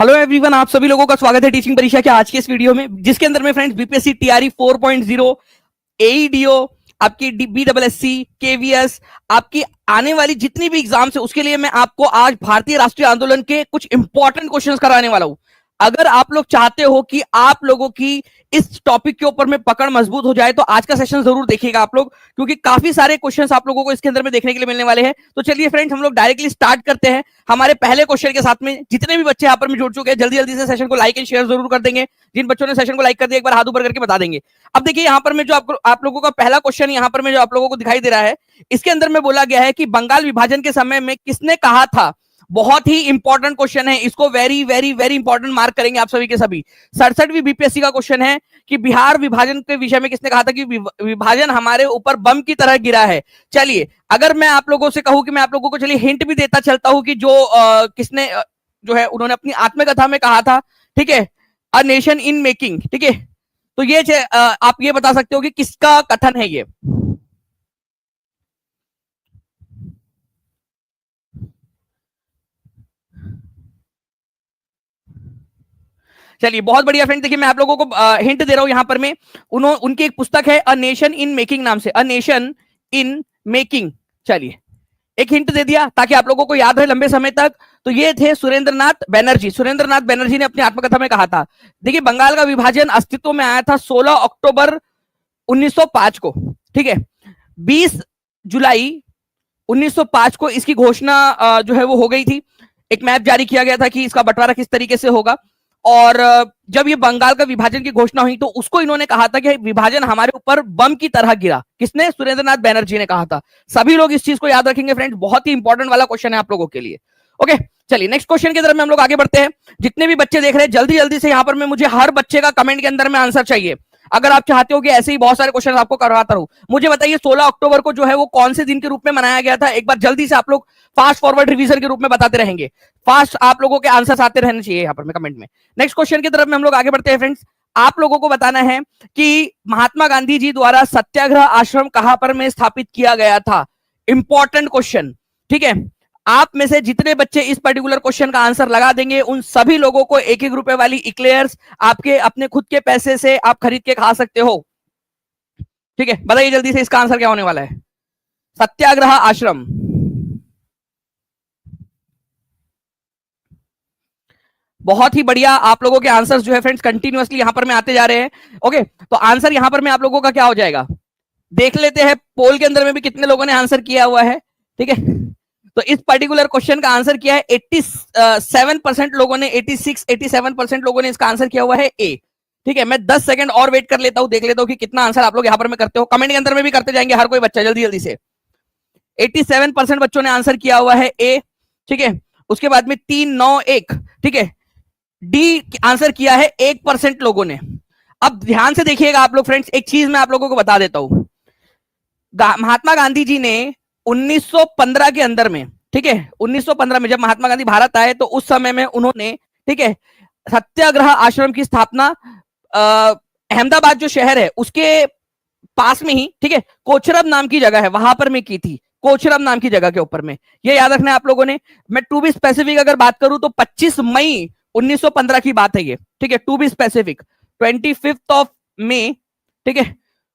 Hello everyone, आप सभी लोगों का स्वागत है टीचिंग परीक्षा के आज के इस वीडियो में, जिसके अंदर में फ्रेंड्स बीपीएससी टीआरई 4.0, एईडीओ, आपकी बीडब्ल्यूएससी, केवीएस, आपकी आने वाली जितनी भी एग्जाम्स है उसके लिए मैं आपको आज भारतीय राष्ट्रीय आंदोलन के कुछ इंपॉर्टेंट क्वेश्चंस कराने वाला हूं। अगर आप लोग चाहते हो कि आप लोगों की इस टॉपिक के ऊपर में पकड़ मजबूत हो जाए तो आज का सेशन जरूर देखिएगा आप लोग, क्योंकि काफी सारे क्वेश्चंस आप लोगों को इसके अंदर में देखने के लिए मिलने वाले हैं। तो चलिए फ्रेंड्स, हम लोग डायरेक्टली स्टार्ट करते हैं हमारे पहले क्वेश्चन के साथ में। जितने भी बच्चे यहाँ पर में जुड़ चुके हैं जल्दी जल्दी से सेशन को लाइक एंड शेयर जरूर कर देंगे। जिन बच्चों ने सेशन को लाइक कर दिया एक बार हाथ ऊपर करके बता देंगे। अब देखिए यहाँ पर में जो आप लोगों का पहला क्वेश्चन यहाँ पर में जो आप लोगों को दिखाई दे रहा है, इसके अंदर में बोला गया है कि बंगाल विभाजन के समय में किसने कहा था। बहुत ही इंपॉर्टेंट क्वेश्चन है, इसको very very very important mark करेंगे आप सभी के सभी। 67वीं बीपीएससी का क्वेश्चन है कि बिहार विभाजन के विषय में किसने कहा था कि विभाजन हमारे ऊपर बम की तरह गिरा है। चलिए, अगर मैं आप लोगों से कहूं कि मैं आप लोगों को चलिए हिंट भी देता चलता हूं कि जो किसने जो है उन्होंने अपनी आत्मकथा में कहा था, ठीक है, अ नेशन इन मेकिंग, ठीक है। तो ये आप ये बता सकते हो कि किसका कथन है ये। चलिए, बहुत बढ़िया फ्रेंड। देखिए, मैं आप लोगों को हिंट दे रहा हूं यहां पर में। उनकी एक पुस्तक है अ नेशन इन मेकिंग नाम से, अ नेशन इन मेकिंग। चलिए, एक हिंट दे दिया ताकि आप लोगों को याद रहे लंबे समय तक। तो ये थे सुरेंद्रनाथ बनर्जी। सुरेंद्रनाथ बनर्जी ने अपनी आत्मकथा में कहा था। देखिए, बंगाल का विभाजन अस्तित्व में आया था 16 अक्टूबर 1905 को, ठीक है। 20 जुलाई 1905 को इसकी घोषणा जो है वो हो गई थी। एक मैप जारी किया गया था कि इसका बंटवारा किस तरीके से होगा। और जब ये बंगाल का विभाजन की घोषणा हुई तो उसको इन्होंने कहा था कि विभाजन हमारे ऊपर बम की तरह गिरा। किसने? सुरेंद्रनाथ बनर्जी ने कहा था। सभी लोग इस चीज को याद रखेंगे फ्रेंड्स, बहुत ही इंपॉर्टेंट वाला क्वेश्चन है आप लोगों के लिए। ओके, चलिए नेक्स्ट क्वेश्चन की तरफ में हम लोग आगे बढ़ते हैं। जितने भी बच्चे देख रहे हैं जल्दी जल्दी से यहाँ पर मैं मुझे हर बच्चे का कमेंट के अंदर में आंसर चाहिए। अगर आप चाहते हो कि ऐसे ही बहुत सारे क्वेश्चन आपको करवाता रहूं, मुझे बताइए 16 अक्टूबर को जो है वो कौन से दिन के रूप में मनाया गया था। एक बार जल्दी से आप लोग फास्ट फॉरवर्ड रिवीजन के रूप में बताते रहेंगे। फास्ट आप लोगों के आंसर आते रहने चाहिए यहाँ पर में कमेंट में। नेक्स्ट क्वेश्चन की तरफ में हम लोग आगे बढ़ते हैं फ्रेंड्स। आप लोगों को बताना है कि महात्मा गांधी जी द्वारा सत्याग्रह आश्रम कहां पर में स्थापित किया गया था। इंपॉर्टेंट क्वेश्चन, ठीक है। आप में से जितने बच्चे इस पर्टिकुलर क्वेश्चन का आंसर लगा देंगे उन सभी लोगों को 1-1 रुपए वाली इक्लेयर्स आपके अपने खुद के पैसे से आप खरीद के खा सकते हो, ठीक है। बताइए जल्दी से इसका आंसर क्या होने वाला है। सत्याग्रह आश्रम। बहुत ही बढ़िया, आप लोगों के आंसर्स जो है फ्रेंड्स कंटिन्यूअसली यहां पर में आते जा रहे हैं। ओके, तो आंसर यहां पर में आप लोगों का क्या हो जाएगा, देख लेते हैं पोल के अंदर में भी कितने लोगों ने आंसर किया हुआ है, ठीक है। तो इस पर्टिकुलर क्वेश्चन का आंसर किया है 87% लोगों ने, 87% लोगों ने इसका आंसर किया हुआ है ए, ठीक है। मैं 10 सेकंड और वेट कर लेता हूं, देख लेता हूं कि कितना आंसर आप लोग यहां पर में करते हो। कमेंट के अंदर में भी करते जाएंगे हर कोई बच्चा जल्दी जल्दी से। 87% बच्चों ने आंसर किया हुआ है ए, ठीक है। उसके बाद में 391, ठीक है। डी आंसर किया है 1% लोगों ने। अब ध्यान से देखिएगा आप लोग फ्रेंड्स, एक चीज मैं आप लोगों को बता देता हूं। महात्मा गांधी जी ने 1915 के अंदर में, ठीक है, 1915 में जब महात्मा गांधी भारत आए तो उस समय में उन्होंने, ठीक है, सत्याग्रह आश्रम की स्थापना अहमदाबाद जो शहर है उसके पास में ही, ठीक है, कोचरब नाम की जगह है वहां पर में की थी। कोचरब नाम की जगह के ऊपर में, ये याद रखना है आप लोगों ने। मैं टू बी स्पेसिफिक अगर बात करूं तो 25 मई 1915 की बात है ये, ठीक है। टू बी स्पेसिफिक 25 मई, ठीक है,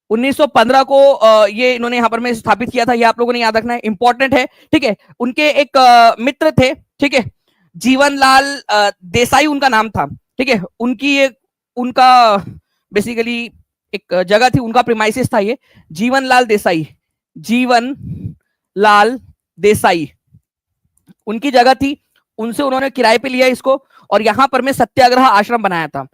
1915 को ये इन्होंने यहां पर में स्थापित किया था। ये आप लोगों ने याद रखना है, इंपॉर्टेंट है, ठीक है। उनके एक मित्र थे, ठीक है, जीवनलाल देसाई उनका नाम था, ठीक है। उनका बेसिकली एक जगह थी, उनका प्रीमाइसिस था ये, जीवनलाल देसाई, जीवनलाल देसाई उनकी जगह थी। उनसे उन्होंने किराए पे लिया इसको और यहां पर में सत्याग्रह आश्रम बनाया था।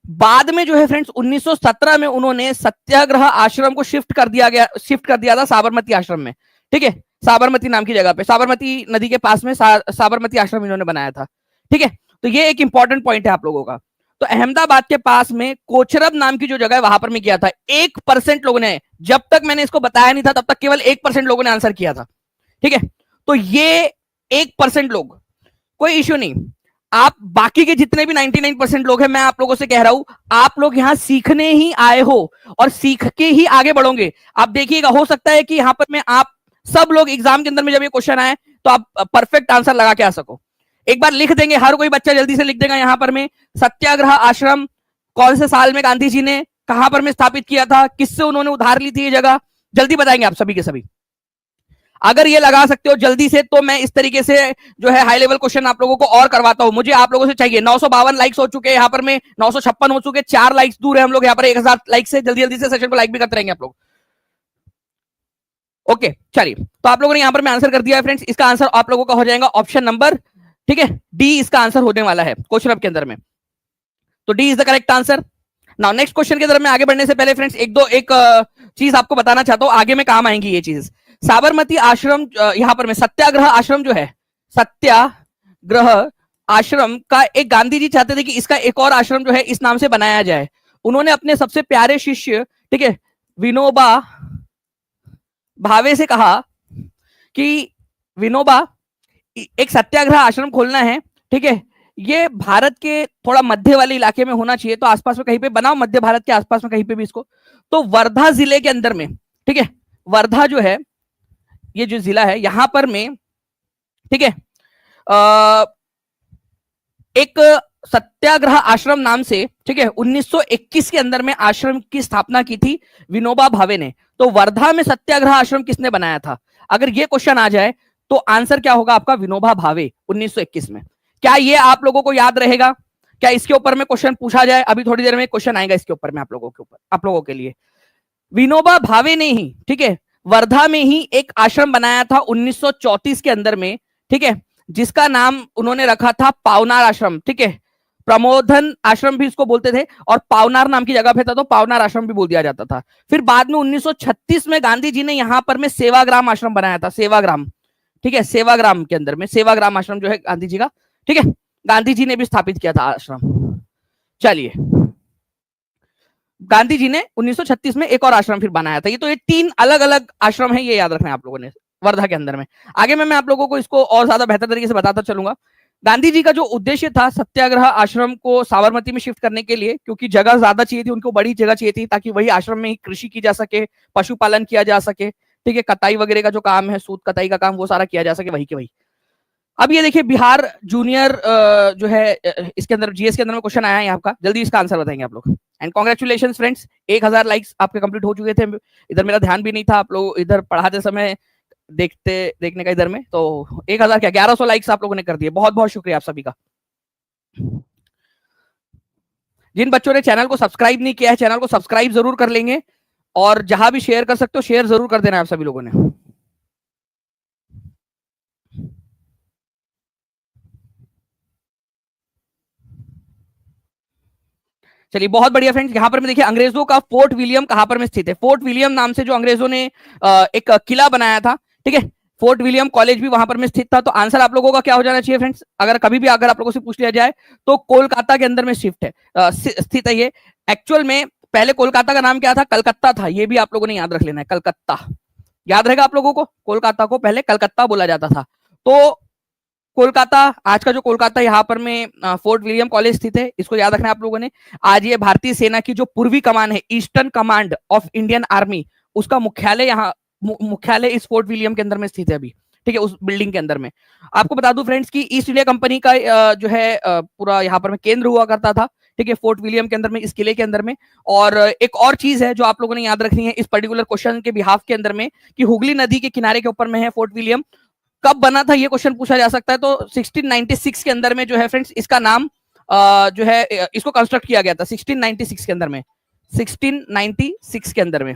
बाद में जो है फ्रेंड्स 1917 में उन्होंने सत्याग्रह आश्रम को शिफ्ट कर दिया था साबरमती आश्रम में, ठीक है। साबरमती नाम की जगह पे, साबरमती नदी के पास में साबरमती आश्रम इन्होंने बनाया था, ठीक है। तो ये एक इंपॉर्टेंट पॉइंट है आप लोगों का। तो अहमदाबाद के पास में कोचरब नाम की जो जगह है वहां पर में किया था। 1% लोगों ने, जब तक मैंने इसको बताया नहीं था तब तक केवल 1% लोगों ने आंसर किया था, ठीक है। तो ये 1% लोग, कोई इश्यू नहीं। आप बाकी के जितने भी 99% लोग हैं, मैं आप लोगों से कह रहा हूं आप लोग यहां सीखने ही आए हो और सीख के ही आगे बढ़ोगे। आप देखिएगा, हो सकता है कि यहां पर में आप सब लोग एग्जाम के अंदर में जब ये क्वेश्चन आए तो आप परफेक्ट आंसर लगा के आ सको। एक बार लिख देंगे, हर कोई बच्चा जल्दी से लिख देगा यहां पर में, सत्याग्रह आश्रम कौन से साल में गांधी जी ने कहां पर में स्थापित किया था, किससे उन्होंने उधार ली थी ये जगह, जल्दी बताएंगे आप सभी के सभी। अगर ये लगा सकते हो जल्दी से तो मैं इस तरीके से जो है हाई लेवल क्वेश्चन आप लोगों को और करवाता हूं। मुझे आप लोगों से चाहिए 952 लाइक्स हो चुके हैं यहाँ पर में, 956 हो चुके, 4 लाइक्स दूर है हम लोग यहाँ पर 1000 लाइक से। जल्दी जल्दी से सेशन को लाइक भी करते रहेंगे आप लोग। ओके चलिए, तो आप लोगों ने यहां पर मैं आंसर कर दिया है फ्रेंड्स। इसका आंसर आप लोगों का हो जाएगा ऑप्शन नंबर, ठीक है, डी इसका आंसर होने वाला है क्वेश्चन के अंदर में। तो D is the correct answer. Now next question की तरफ में आगे बढ़ने से पहले फ्रेंड्स एक चीज आपको बताना चाहता हूं, आगे में काम आएंगी ये चीज। साबरमती आश्रम यहां पर में सत्याग्रह आश्रम जो है, सत्याग्रह आश्रम का एक गांधी जी चाहते थे कि इसका एक और आश्रम जो है इस नाम से बनाया जाए। उन्होंने अपने सबसे प्यारे शिष्य, ठीक है, विनोबा भावे से कहा कि विनोबा एक सत्याग्रह आश्रम खोलना है, ठीक है, ये भारत के थोड़ा मध्य वाले इलाके में होना चाहिए, तो आसपास में कहीं पे बनाओ, मध्य भारत के आसपास में कहीं पे भी इसको। तो वर्धा जिले के अंदर में, ठीक है, वर्धा जो है ये जो जिला है यहां पर में, ठीक है, एक सत्याग्रह आश्रम नाम से, ठीक है, 1921 के अंदर में आश्रम की स्थापना की थी विनोबा भावे ने। तो वर्धा में सत्याग्रह आश्रम किसने बनाया था? अगर ये क्वेश्चन आ जाए तो आंसर क्या होगा आपका? विनोबा भावे 1921 में। क्या ये आप लोगों को याद रहेगा? क्या इसके ऊपर में क्वेश्चन पूछा जाए? अभी थोड़ी देर में क्वेश्चन आएगा इसके ऊपर में आप लोगों के ऊपर, आप लोगों के लिए। विनोबा भावे ने ही, ठीक है, वर्धा में ही एक आश्रम बनाया था 1934 के अंदर में, ठीक है, जिसका नाम उन्होंने रखा था पावनार आश्रम, ठीक है, प्रमोधन आश्रम भी इसको बोलते थे, और पावनार नाम की जगह पे था तो पावनार आश्रम भी बोल दिया जाता था। फिर बाद में 1936 में गांधी जी ने यहां पर में सेवाग्राम आश्रम बनाया था, सेवाग्राम, ठीक है, सेवाग्राम के अंदर में सेवाग्राम आश्रम जो है गांधी जी का, ठीक है, गांधी जी ने भी स्थापित किया था आश्रम। चलिए, गांधी जी ने 1936 में एक और आश्रम फिर बनाया था। ये तो ये 3 अलग अलग आश्रम है, ये याद रखना है आप लोगों ने वर्धा के अंदर में। आगे मैं आप लोगों को इसको और ज्यादा बेहतर तरीके से बताता चलूंगा। गांधी जी का जो उद्देश्य था सत्याग्रह आश्रम को साबरमती में शिफ्ट करने के लिए, क्योंकि जगह ज्यादा चाहिए थी, उनको बड़ी जगह चाहिए थी ताकि वही आश्रम में ही कृषि की जा सके, पशुपालन किया जा सके, ठीक है, कताई वगैरह का जो काम है, सूत कताई का काम, वो सारा किया जा सके वही के वही। अब ये देखिए बिहार जूनियर जो है इसके अंदर जीएस के अंदर में क्वेश्चन आया है आपका, जल्दी इसका आंसर बताएंगे आप लोग। एंड कांग्रेचुलेशंस फ्रेंड्स, 1000 लाइक्स आपके कंप्लीट हो चुके थे। इधर मेरा ध्यान भी नहीं था, आप लोग इधर पढ़ाते समय देखने का इधर में, तो 1000 क्या 1100 लाइक्स आप लोगों ने कर दिए। बहुत बहुत शुक्रिया आप सभी का। जिन बच्चों ने चैनल को सब्सक्राइब नहीं किया है, चैनल को सब्सक्राइब जरूर कर लेंगे, और जहां भी शेयर कर सकते हो शेयर जरूर कर देना आप सभी लोगों ने। चलिए बहुत बढ़िया फ्रेंड्स, यहां पर में देखिए अंग्रेजों का फोर्ट विलियम कहां पर में स्थित है। फोर्ट विलियम नाम से जो अंग्रेजों ने एक किला बनाया था, ठीक है, फोर्ट विलियम कॉलेज भी वहां पर में स्थित था। तो आंसर आप लोगों का क्या हो जाना चाहिए फ्रेंड्स? अगर कभी भी अगर आप लोगों से पूछ लिया जाए तो कोलकाता के अंदर में स्थित है ये। एक्चुअल में पहले कोलकाता का नाम क्या था? कलकत्ता था। ये भी आप लोगों ने याद रख लेना है, कलकत्ता याद रहेगा आप लोगों को। कोलकाता को पहले कलकत्ता बोला जाता था। तो कोलकाता, आज का जो कोलकाता यहाँ पर में फोर्ट विलियम कॉलेज स्थित है, इसको याद रखना है आप लोगों ने। आज ये भारतीय सेना की जो पूर्वी कमान है, eastern command of Indian army, उसका मुख्यालय यहाँ मुख्यालय इस फोर्ट विलियम के अंदर में स्थित है अभी, ठीक है, उस बिल्डिंग के अंदर में। आपको बता दूं फ्रेंड्स कि ईस्ट इंडिया कंपनी का जो है पूरा यहाँ पर में केंद्र हुआ करता था, ठीक है, फोर्ट विलियम के अंदर में, इस किले के अंदर में। और एक और चीज है जो आप लोगों ने याद रखनी है इस पर्टिकुलर क्वेश्चन के बिहाफ के अंदर में, कि हुगली नदी के किनारे के ऊपर में है फोर्ट विलियम। कब बना था ये क्वेश्चन पूछा जा सकता है। तो 1696 के अंदर में जो है फ्रेंड्स इसका नाम जो है इसको कंस्ट्रक्ट किया गया था 1696 के अंदर में, 1696 के अंदर में।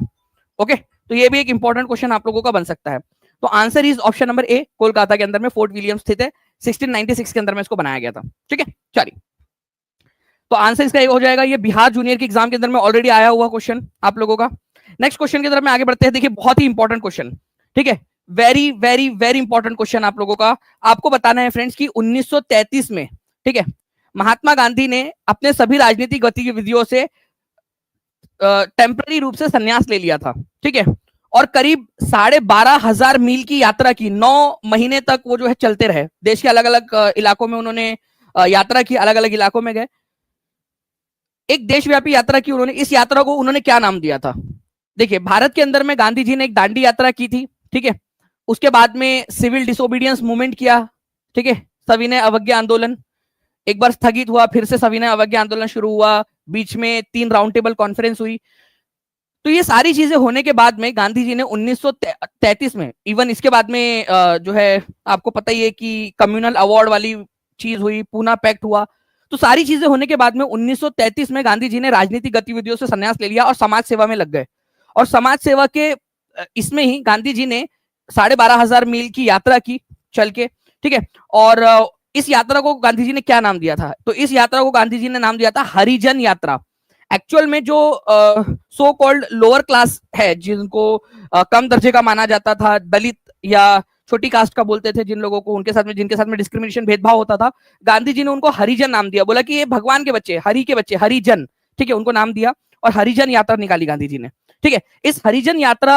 ओके, तो ये भी एक इंपॉर्टेंट क्वेश्चन आप लोगों का बन सकता है। तो answer is option number A, Kolkata के अंदर में फोर्ट विलियम स्थित है, 1696 के अंदर में इसको बनाया गया था, ठीक है। चलिए, तो आंसर इसका ये हो जाएगा। ये बिहार जूनियर के एग्जाम के अंदर में ऑलरेडी आया हुआ क्वेश्चन आप लोगों का। नेक्स्ट क्वेश्चन की तरफ में आगे बढ़ते हैं। देखिए बहुत ही इंपॉर्टेंट क्वेश्चन, ठीक है, very very very important question आप लोगों का। आपको बताना है फ्रेंड्स कि 1933 में, ठीक है, महात्मा गांधी ने अपने सभी राजनीतिक गतिविधियों से टेम्पररी रूप से संन्यास ले लिया था, ठीक है, और करीब 12,500 मील की यात्रा की, 9 महीने तक वो जो है चलते रहे। देश के अलग अलग इलाकों में उन्होंने यात्रा की, अलग अलग इलाकों में गए, एक देशव्यापी यात्रा की उन्होंने। इस यात्रा को उन्होंने क्या नाम दिया था? देखिए भारत के अंदर में गांधी जी ने एक दांडी यात्रा की थी, ठीक है, उसके बाद में सिविल डिसोबीडियंस मूवमेंट किया, ठीक है, सविनय अवज्ञा आंदोलन, एक बार स्थगित हुआ, फिर से सविनय अवज्ञा आंदोलन शुरू हुआ, बीच में 3 राउंड टेबल कॉन्फ्रेंस हुई। तो ये सारी चीजें होने के बाद में गांधी जी ने 1933 में, इवन इसके बाद में जो है आपको पता ही है कि कम्युनल अवार्ड वाली चीज हुई, पूना पैक्ट हुआ। तो सारी चीजें होने के बाद में 1933 में गांधी जी ने राजनीतिक गतिविधियों से संन्यास ले लिया और समाज सेवा में लग गए। और समाज सेवा के इसमें ही गांधी जी ने 12,500 मील की यात्रा की चल के, ठीक है। और इस यात्रा को गांधी जी ने क्या नाम दिया था? तो इस यात्रा को गांधी जी ने नाम दिया था हरिजन यात्रा। एक्चुअल में जो सो कॉल्ड लोअर क्लास है, जिनको कम दर्जे का माना जाता था, दलित या छोटी कास्ट का बोलते थे जिन लोगों को, उनके साथ में, जिनके साथ में डिस्क्रिमिनेशन, भेदभाव होता था, गांधी जी ने उनको हरिजन नाम दिया। बोला कि ये भगवान के बच्चे, हरि के बच्चे, हरिजन, ठीक है, उनको नाम दिया और हरिजन यात्रा निकाली गांधी जी ने, ठीक है। इस हरिजन यात्रा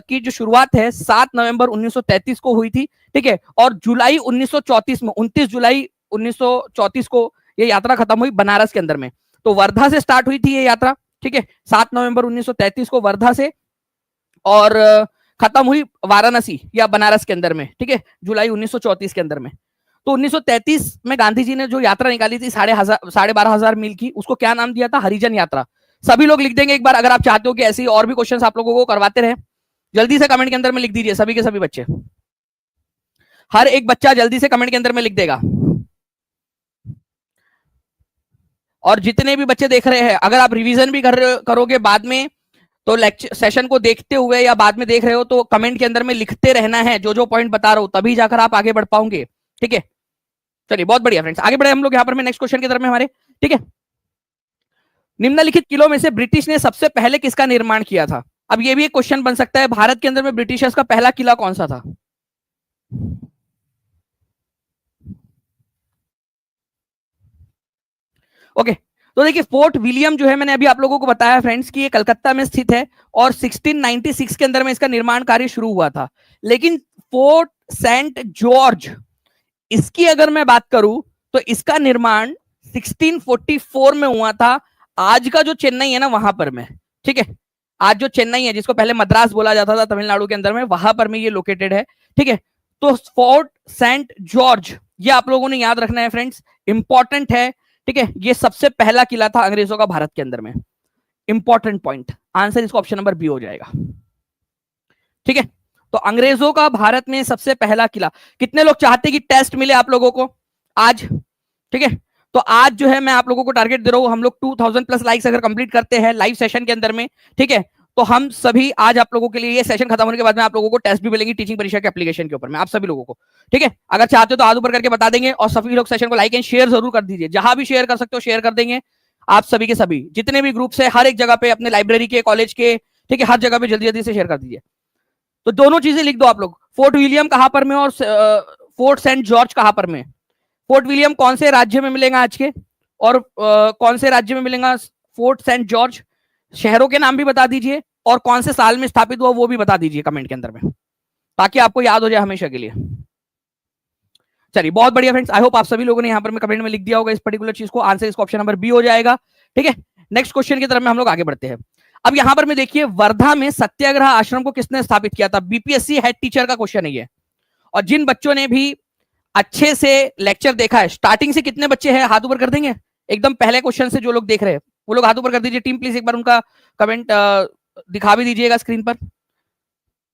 की जो शुरुआत है 7 नवंबर 1933 को हुई थी, ठीक है। और जुलाई 1934 में, 29 जुलाई 1934 को ये यात्रा खत्म हुई बनारस के अंदर में। तो वर्धा से स्टार्ट हुई थी ये यात्रा, ठीक है, 7 नवंबर 1933 को वर्धा से, और खत्म हुई वाराणसी या बनारस के अंदर में, ठीक है, जुलाई 1934 के अंदर में। तो 1933 में गांधी जी ने जो यात्रा निकाली थी 12,500 मील की, उसको क्या नाम दिया था? हरिजन यात्रा। सभी लोग लिख देंगे एक बार, अगर आप चाहते हो कि ऐसी और भी क्वेश्चंस आप लोगों को करवाते रहे, जल्दी से कमेंट के अंदर में लिख दीजिए, सभी के सभी बच्चे, हर एक बच्चा जल्दी से कमेंट के अंदर में लिख देगा। और जितने भी बच्चे देख रहे हैं, अगर आप रिवीजन भी करोगे बाद में, तो लेक्चर सेशन को देखते हुए या बाद में देख रहे हो, तो कमेंट के अंदर में लिखते रहना है जो जो पॉइंट बता रहा हूं, तभी जाकर आप आगे बढ़ पाओगे, ठीक है। चलिए, बहुत बढ़िया फ्रेंड्स, आगे बढ़े हम लोग यहाँ पर में नेक्स्ट क्वेश्चन की तरफ में हमारे, ठीक है। निम्नलिखित किलों में से ब्रिटिश ने सबसे पहले किसका निर्माण किया था? अब ये भी एक क्वेश्चन बन सकता है, भारत के अंदर में ब्रिटिशर्स का पहला किला कौन सा था? ओके, तो देखिए फोर्ट विलियम जो है, मैंने अभी आप लोगों को बताया फ्रेंड्स कि ये कलकत्ता में स्थित है और 1696 के अंदर में इसका निर्माण कार्य शुरू हुआ था। लेकिन फोर्ट सेंट जॉर्ज, इसकी अगर मैं बात करूं तो इसका निर्माण 1644 में हुआ था, आज का जो चेन्नई है ना वहां पर में, ठीक है। आज जो चेन्नई है, जिसको पहले मद्रास बोला जाता था तमिलनाडु के अंदर में, वहां पर में ये लोकेटेड है, ठीक है। तो फोर्ट सेंट जॉर्ज, ये आप लोगों ने याद रखना है फ्रेंड्स, इंपॉर्टेंट है, ठीक है। ये सबसे पहला किला था अंग्रेजों का भारत के अंदर में, इंपॉर्टेंट पॉइंट, आंसर इसको ऑप्शन नंबर बी हो जाएगा, ठीक है। तो अंग्रेजों का भारत में सबसे पहला किला। कितने लोग चाहते कि टेस्ट मिले आप लोगों को आज? ठीक है, तो आज जो है मैं आप लोगों को टारगेट दे रहा हूं, हम लोग 2000 प्लस लाइक्स अगर कंप्लीट करते हैं लाइव सेशन के अंदर में, ठीक है, तो हम सभी आज आप लोगों के लिए, ये सेशन खत्म होने के बाद में आप लोगों को टेस्ट भी मिलेंगी टीचिंग परीक्षा के एप्लीकेशन के ऊपर में, आप सभी लोगों को, ठीक है। अगर चाहते हो तो हाथ ऊपर करके बता देंगे, और सभी लोग सेशन को लाइक एंड शेयर जरूर कर दीजिए, जहां भी शेयर कर सकते हो शेयर कर देंगे। आप सभी के सभी जितने भी ग्रुप्स है, हर एक जगह पे, अपने लाइब्रेरी के, कॉलेज के, ठीक है, हर जगह पे जल्दी जल्दी से शेयर कर दीजिए। तो दोनों चीजें लिख दो आप लोग, फोर्ट विलियम कहां पर में और फोर्ट सेंट जॉर्ज कहां पर में। फोर्ट विलियम कौन से राज्य में मिलेगा आज के, और कौन से राज्य में मिलेगा फोर्ट सेंट जॉर्ज, शहरों के नाम भी बता दीजिए, और कौन से साल में स्थापित हुआ वो भी बता दीजिए कमेंट के अंदर में, ताकि आपको याद हो जाए हमेशा के लिए। चलिए, बहुत बढ़िया फ्रेंड्स, आई होप आप सभी लोगों ने यहाँ पर में कमेंट में लिख दिया होगा इस पर्टिकुलर चीज को, आंसर इसका ऑप्शन नंबर बी हो जाएगा, ठीक है। नेक्स्ट क्वेश्चन की तरफ में हम लोग आगे बढ़ते हैं। अब यहां पर में देखिए, वर्धा में सत्याग्रह आश्रम को किसने स्थापित किया था? बीपीएससी हेड टीचर का क्वेश्चन है ये, और जिन बच्चों ने भी अच्छे से लेक्चर देखा है, स्टार्टिंग से कितने बच्चे हैं हाथ ऊपर कर देंगे, एकदम पहले क्वेश्चन से जो लोग देख रहे हैं वो लोग हाथ ऊपर कर दीजिए। टीम प्लीज एक बार उनका कमेंट दिखा भी दीजिएगा स्क्रीन पर,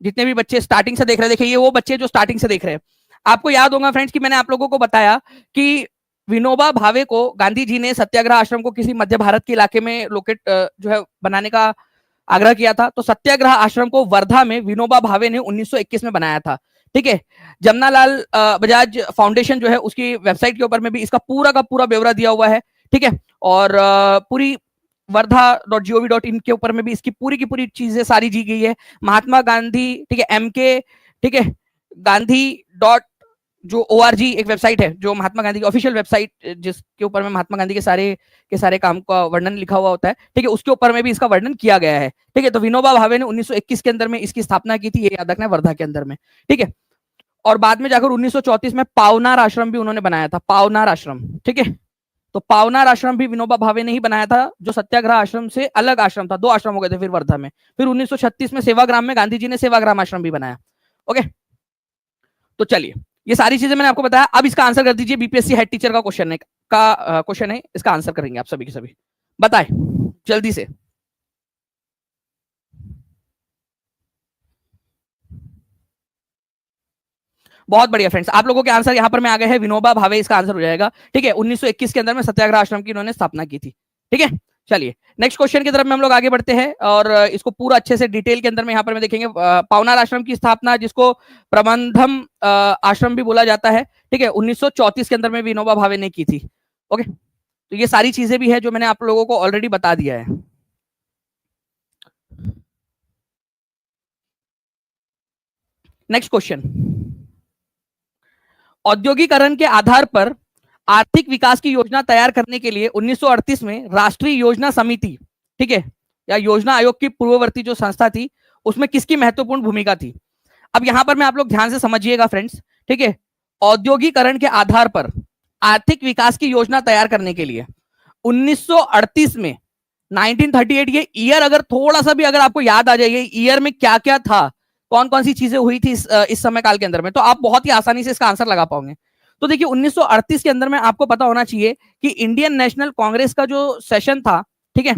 जितने भी बच्चे स्टार्टिंग से देख रहे हैं। देखिए, ये वो बच्चे जो स्टार्टिंग से देख रहे हैं। आपको याद होगा फ्रेंड्स कि मैंने आप लोगों को बताया कि विनोबा भावे को गांधी जी ने सत्याग्रह आश्रम को किसी मध्य भारत के इलाके में लोकेट जो है बनाने का आग्रह किया था। तो सत्याग्रह आश्रम को वर्धा में विनोबा भावे ने 1921 में बनाया था, ठीक है। जमनालाल बजाज फाउंडेशन जो है उसकी वेबसाइट के ऊपर में भी इसका पूरा का पूरा ब्यौरा दिया हुआ है, ठीक है। और पूरी वर्धा.gov.in के ऊपर में भी इसकी पूरी की पूरी चीजें सारी दी गई है। महात्मा गांधी, ठीक है, MK, ठीक है, गांधी डॉट जो ORG एक वेबसाइट है, जो महात्मा गांधी की ऑफिशियल वेबसाइट, जिसके ऊपर में महात्मा गांधी के सारे काम का वर्णन लिखा हुआ होता है, ठीक है, उसके ऊपर में भी इसका वर्णन किया गया है, ठीक है। तो विनोबा भावे ने 1921 के अंदर में इसकी स्थापना की थी, ये याद रखना है, वर्धा के अंदर में, ठीक है। और बाद में जाकर 1934 में पावनार आश्रम भी उन्होंने बनाया था, पावनार आश्रम, ठीक है। तो पावनार आश्रम भी विनोबा भावे ने ही बनाया था, जो सत्याग्रह आश्रम से अलग आश्रम था, 2 आश्रम हो गए थे फिर वर्धा में। फिर 1936 में सेवाग्राम में गांधी जी ने सेवाग्राम आश्रम भी बनाया, ओके। तो चलिए, ये सारी चीजें मैंने आपको बताया। अब इसका आंसर कर दीजिए, बीपीएससी हेड टीचर का क्वेश्चन है, इसका आंसर करेंगे आप सभी के सभी। बताए जल्दी से। बहुत बढ़िया फ्रेंड्स, आप लोगों के आंसर यहाँ पर में आ गए हैं। विनोबा भावे इसका आंसर हो जाएगा। ठीक है, 1921 के अंदर में सत्याग्रह आश्रम की इन्होंने स्थापना की थी। ठीक है, चलिए नेक्स्ट क्वेश्चन की तरफ में हम लोग आगे बढ़ते हैं और इसको पूरा अच्छे से डिटेल के अंदर में यहाँ पर में देखेंगे। पावनार आश्रम की स्थापना, जिसको प्रबंधम आश्रम भी बोला जाता है, ठीक है, 1934 के अंदर में विनोबा भावे ने की थी। ओके, तो ये सारी चीजें भी है जो मैंने आप लोगों को ऑलरेडी बता दिया है। नेक्स्ट क्वेश्चन, औद्योगिकरण के आधार पर आर्थिक विकास की योजना तैयार करने के लिए 1938 में राष्ट्रीय योजना समिति, ठीक है, या योजना आयोग की पूर्ववर्ती जो संस्था थी, उसमें किसकी महत्वपूर्ण भूमिका थी? अब यहां पर मैं आप लोग ध्यान से समझिएगा फ्रेंड्स, ठीक है, औद्योगिकरण के आधार पर आर्थिक विकास की योजना तैयार करने के लिए 1938 में 1938, ये ईयर अगर थोड़ा सा भी अगर आपको याद आ जाए ईयर में क्या क्या था, कौन कौन सी चीजें हुई थी इस समय काल के अंदर में, तो आप बहुत ही आसानी से इसका आंसर लगा पाओगे। तो देखिए 1938 के अंदर में आपको पता होना चाहिए कि इंडियन नेशनल कांग्रेस का जो सेशन था, ठीक है,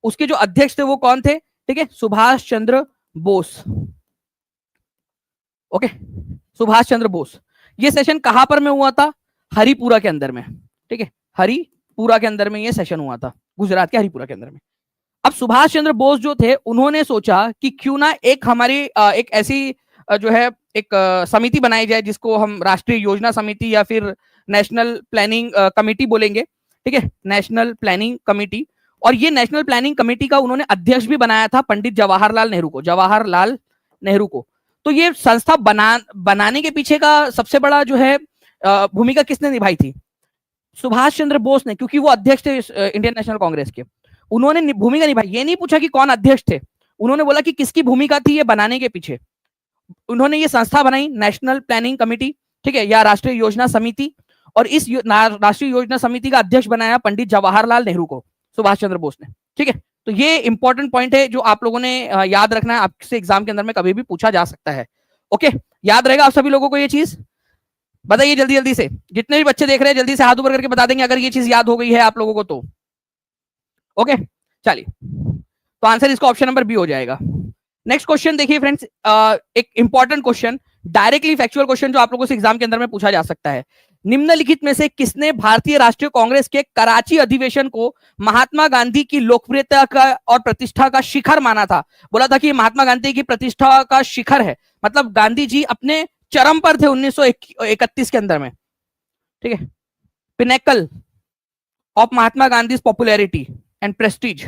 उसके जो अध्यक्ष थे वो कौन थे? ठीक है, सुभाष चंद्र बोस। ओके, सुभाष चंद्र बोस। ये सेशन कहां पर में हुआ था? हरिपुरा के अंदर में। ठीक है, हरिपुरा के अंदर में ये सेशन हुआ था, गुजरात के हरिपुरा के अंदर में। अब सुभाष चंद्र बोस जो थे, उन्होंने सोचा कि क्यों ना एक हमारी एक ऐसी जो है एक समिति बनाई जाए जिसको हम राष्ट्रीय योजना समिति या फिर नेशनल प्लानिंग कमेटी बोलेंगे। ठीक है, नेशनल प्लानिंग कमेटी। और ये नेशनल प्लानिंग कमेटी का उन्होंने अध्यक्ष भी बनाया था पंडित जवाहरलाल नेहरू को, जवाहरलाल नेहरू को। तो ये संस्था बनाने के पीछे का सबसे बड़ा जो है भूमिका किसने निभाई थी? सुभाष चंद्र बोस ने, क्योंकि वो अध्यक्ष थे इंडियन नेशनल कांग्रेस के। उन्होंने भूमिका निभाई। ये नहीं पूछा कि कौन अध्यक्ष थे, उन्होंने बोला कि किसकी भूमिका थी ये बनाने के पीछे। उन्होंने ये संस्था बनाई, नेशनल प्लानिंग कमेटी, ठीक है, या राष्ट्रीय योजना समिति। और इस राष्ट्रीय योजना समिति का अध्यक्ष बनाया पंडित जवाहरलाल नेहरू को सुभाष चंद्र बोस ने। ठीक है, तो ये इंपॉर्टेंट पॉइंट है जो आप लोगों ने याद रखना है, आपसे एग्जाम के अंदर में कभी भी पूछा जा सकता है। ओके, याद रहेगा आप सभी लोगों को ये चीज? बताइए जल्दी जल्दी से, जितने भी बच्चे देख रहे हैं जल्दी से हाथ ऊपर करके बता देंगे अगर ये चीज याद हो गई है आप लोगों को तो। ओके, चलिए, तो आंसर इसका ऑप्शन नंबर बी हो जाएगा। नेक्स्ट क्वेश्चन देखिए फ्रेंड्स, एक important question, directly factual question जो आप लोगों से एग्जाम के अंदर में पूछा जा सकता है। निम्नलिखित में से किसने भारतीय राष्ट्रीय कांग्रेस के कराची अधिवेशन को महात्मा गांधी की लोकप्रियता का और प्रतिष्ठा का शिखर माना था? बोला था कि महात्मा गांधी की प्रतिष्ठा का शिखर है, मतलब गांधी जी अपने चरम पर थे 1931 के अंदर में। ठीक है, pinnacle of Mahatma Gandhi popularity and Prestige,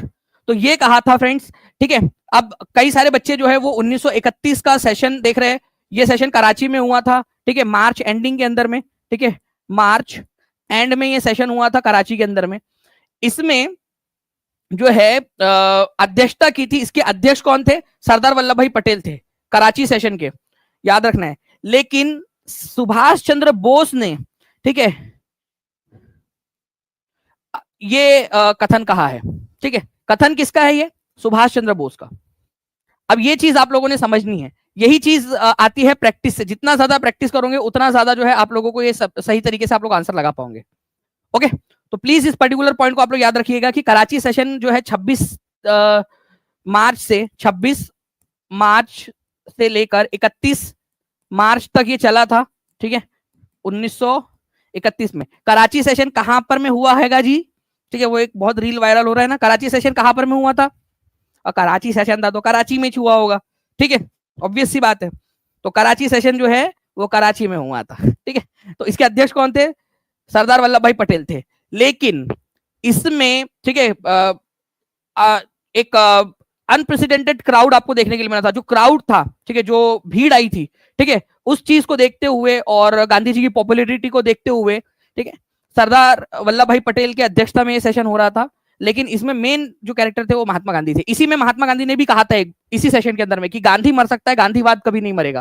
तो ये कहा था फ्रेंड्स। ठीक है, अब कई सारे बच्चे जो है वो 1931 का सेशन देख रहे हैं। ये सेशन कराची में हुआ था, ठीक है, मार्च एंडिंग के अंदर में। ठीक है, मार्च एंड में ये सेशन हुआ था कराची के अंदर में। इसमें जो है अध्यक्षता की थी, इसके अध्यक्ष कौन थे? सरदार वल्लभ भाई पटेल थे, कराची सेशन के, याद रखना है। लेकिन सुभाष चंद्र बोस ने, ठीक है, ये कथन कहा है। ठीक है, कथन किसका है? ये सुभाष चंद्र बोस का। अब ये चीज आप लोगों ने समझनी है, यही चीज आती है प्रैक्टिस से। जितना ज्यादा प्रैक्टिस करोगे उतना ज्यादा जो है आप लोगों को ये सही तरीके से आप लोग आंसर लगा पाओगे। ओके, तो प्लीज इस पर्टिकुलर पॉइंट को आप लोग याद रखिएगा कि कराची सेशन जो है 26 मार्च से लेकर 31 मार्च तक ये चला था। ठीक है, 1931 में कराची सेशन कहां पर में हुआ हैगा जी? ठीक है, वो एक बहुत रील वायरल हो रहा है ना, कराची सेशन कहां पर में हुआ था? और कराची सेशन था तो कराची में हुआ होगा। ठीक है, ऑब्वियस सी बात है। तो कराची सेशन जो है वो कराची में हुआ था। ठीक है, तो इसके अध्यक्ष कौन थे? सरदार वल्लभ भाई पटेल थे। लेकिन इसमें, ठीक है, एक अनप्रेसिडेंटेड क्राउड आपको देखने के लिए मिला था। जो क्राउड था, ठीक है, जो भीड़ आई थी, ठीक है, उस चीज को देखते हुए और गांधी जी की पॉपुलैरिटी को देखते हुए, ठीक है, सरदार वल्लभ भाई पटेल के अध्यक्षता में ये सेशन हो रहा था। लेकिन इसमें मेन जो कैरेक्टर थे वो महात्मा गांधी थे। इसी में महात्मा गांधी ने भी कहा था इसी सेशन के अंदर में कि गांधी मर सकता है, गांधीवाद कभी नहीं मरेगा।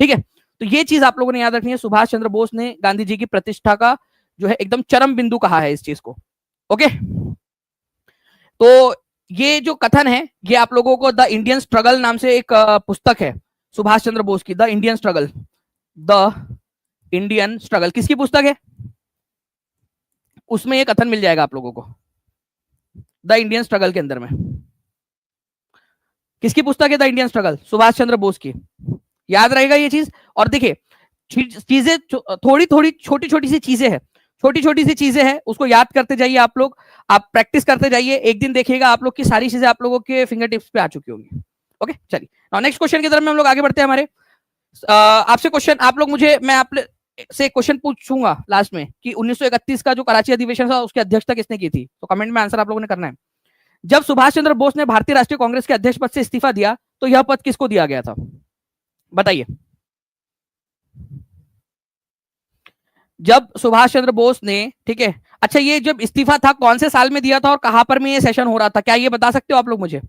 ठीक है, तो ये चीज आप लोगों ने याद रखनी है। सुभाष चंद्र बोस ने गांधी जी की प्रतिष्ठा का जो है एकदम चरम बिंदु कहा है इस चीज को। ओके, तो ये जो कथन है ये आप लोगों को द इंडियन स्ट्रगल नाम से एक पुस्तक है सुभाष चंद्र बोस की, the Indian struggle, the Indian struggle किसकी पुस्तक है? उसमें एक कथन मिल जाएगा आप लोगों को, द इंडियन स्ट्रगल के अंदर में। किसकी पुस्तक है the Indian struggle? Subhash Chandra Bose की। याद रहेगा ये चीज। और देखिए चीजें थोड़ी थोड़ी छोटी छोटी सी चीजें हैं, छोटी छोटी सी चीजें हैं, उसको याद करते जाइए आप लोग, आप प्रैक्टिस करते जाइए, एक दिन देखिएगा आप लोग की सारी चीजें आप लोगों के फिंगर टिप्स पे आ चुकी होंगी। ओके चलिए नेक्स्ट क्वेश्चन की तरफ में हम लोग आगे बढ़ते हैं हमारे। आपसे क्वेश्चन आप लोग मुझे, मैं आप से क्वेश्चन पूछूंगा लास्ट में कि 1931 का जो कराची अधिवेशन था उसकी अध्यक्षता किसने की थी, तो कमेंट में आंसर आप लोगों ने करना है। जब सुभाष चंद्र बोस ने भारतीय राष्ट्रीय कांग्रेस के अध्यक्ष पद से इस्तीफा दिया तो यह पद किसको दिया गया था, बताइए। जब सुभाष चंद्र बोस ने, ठीक है, अच्छा ये जब इस्तीफा था कौन से साल में दिया था और कहां पर में ये सेशन हो रहा था, क्या ये बता सकते हो आप लोग मुझे?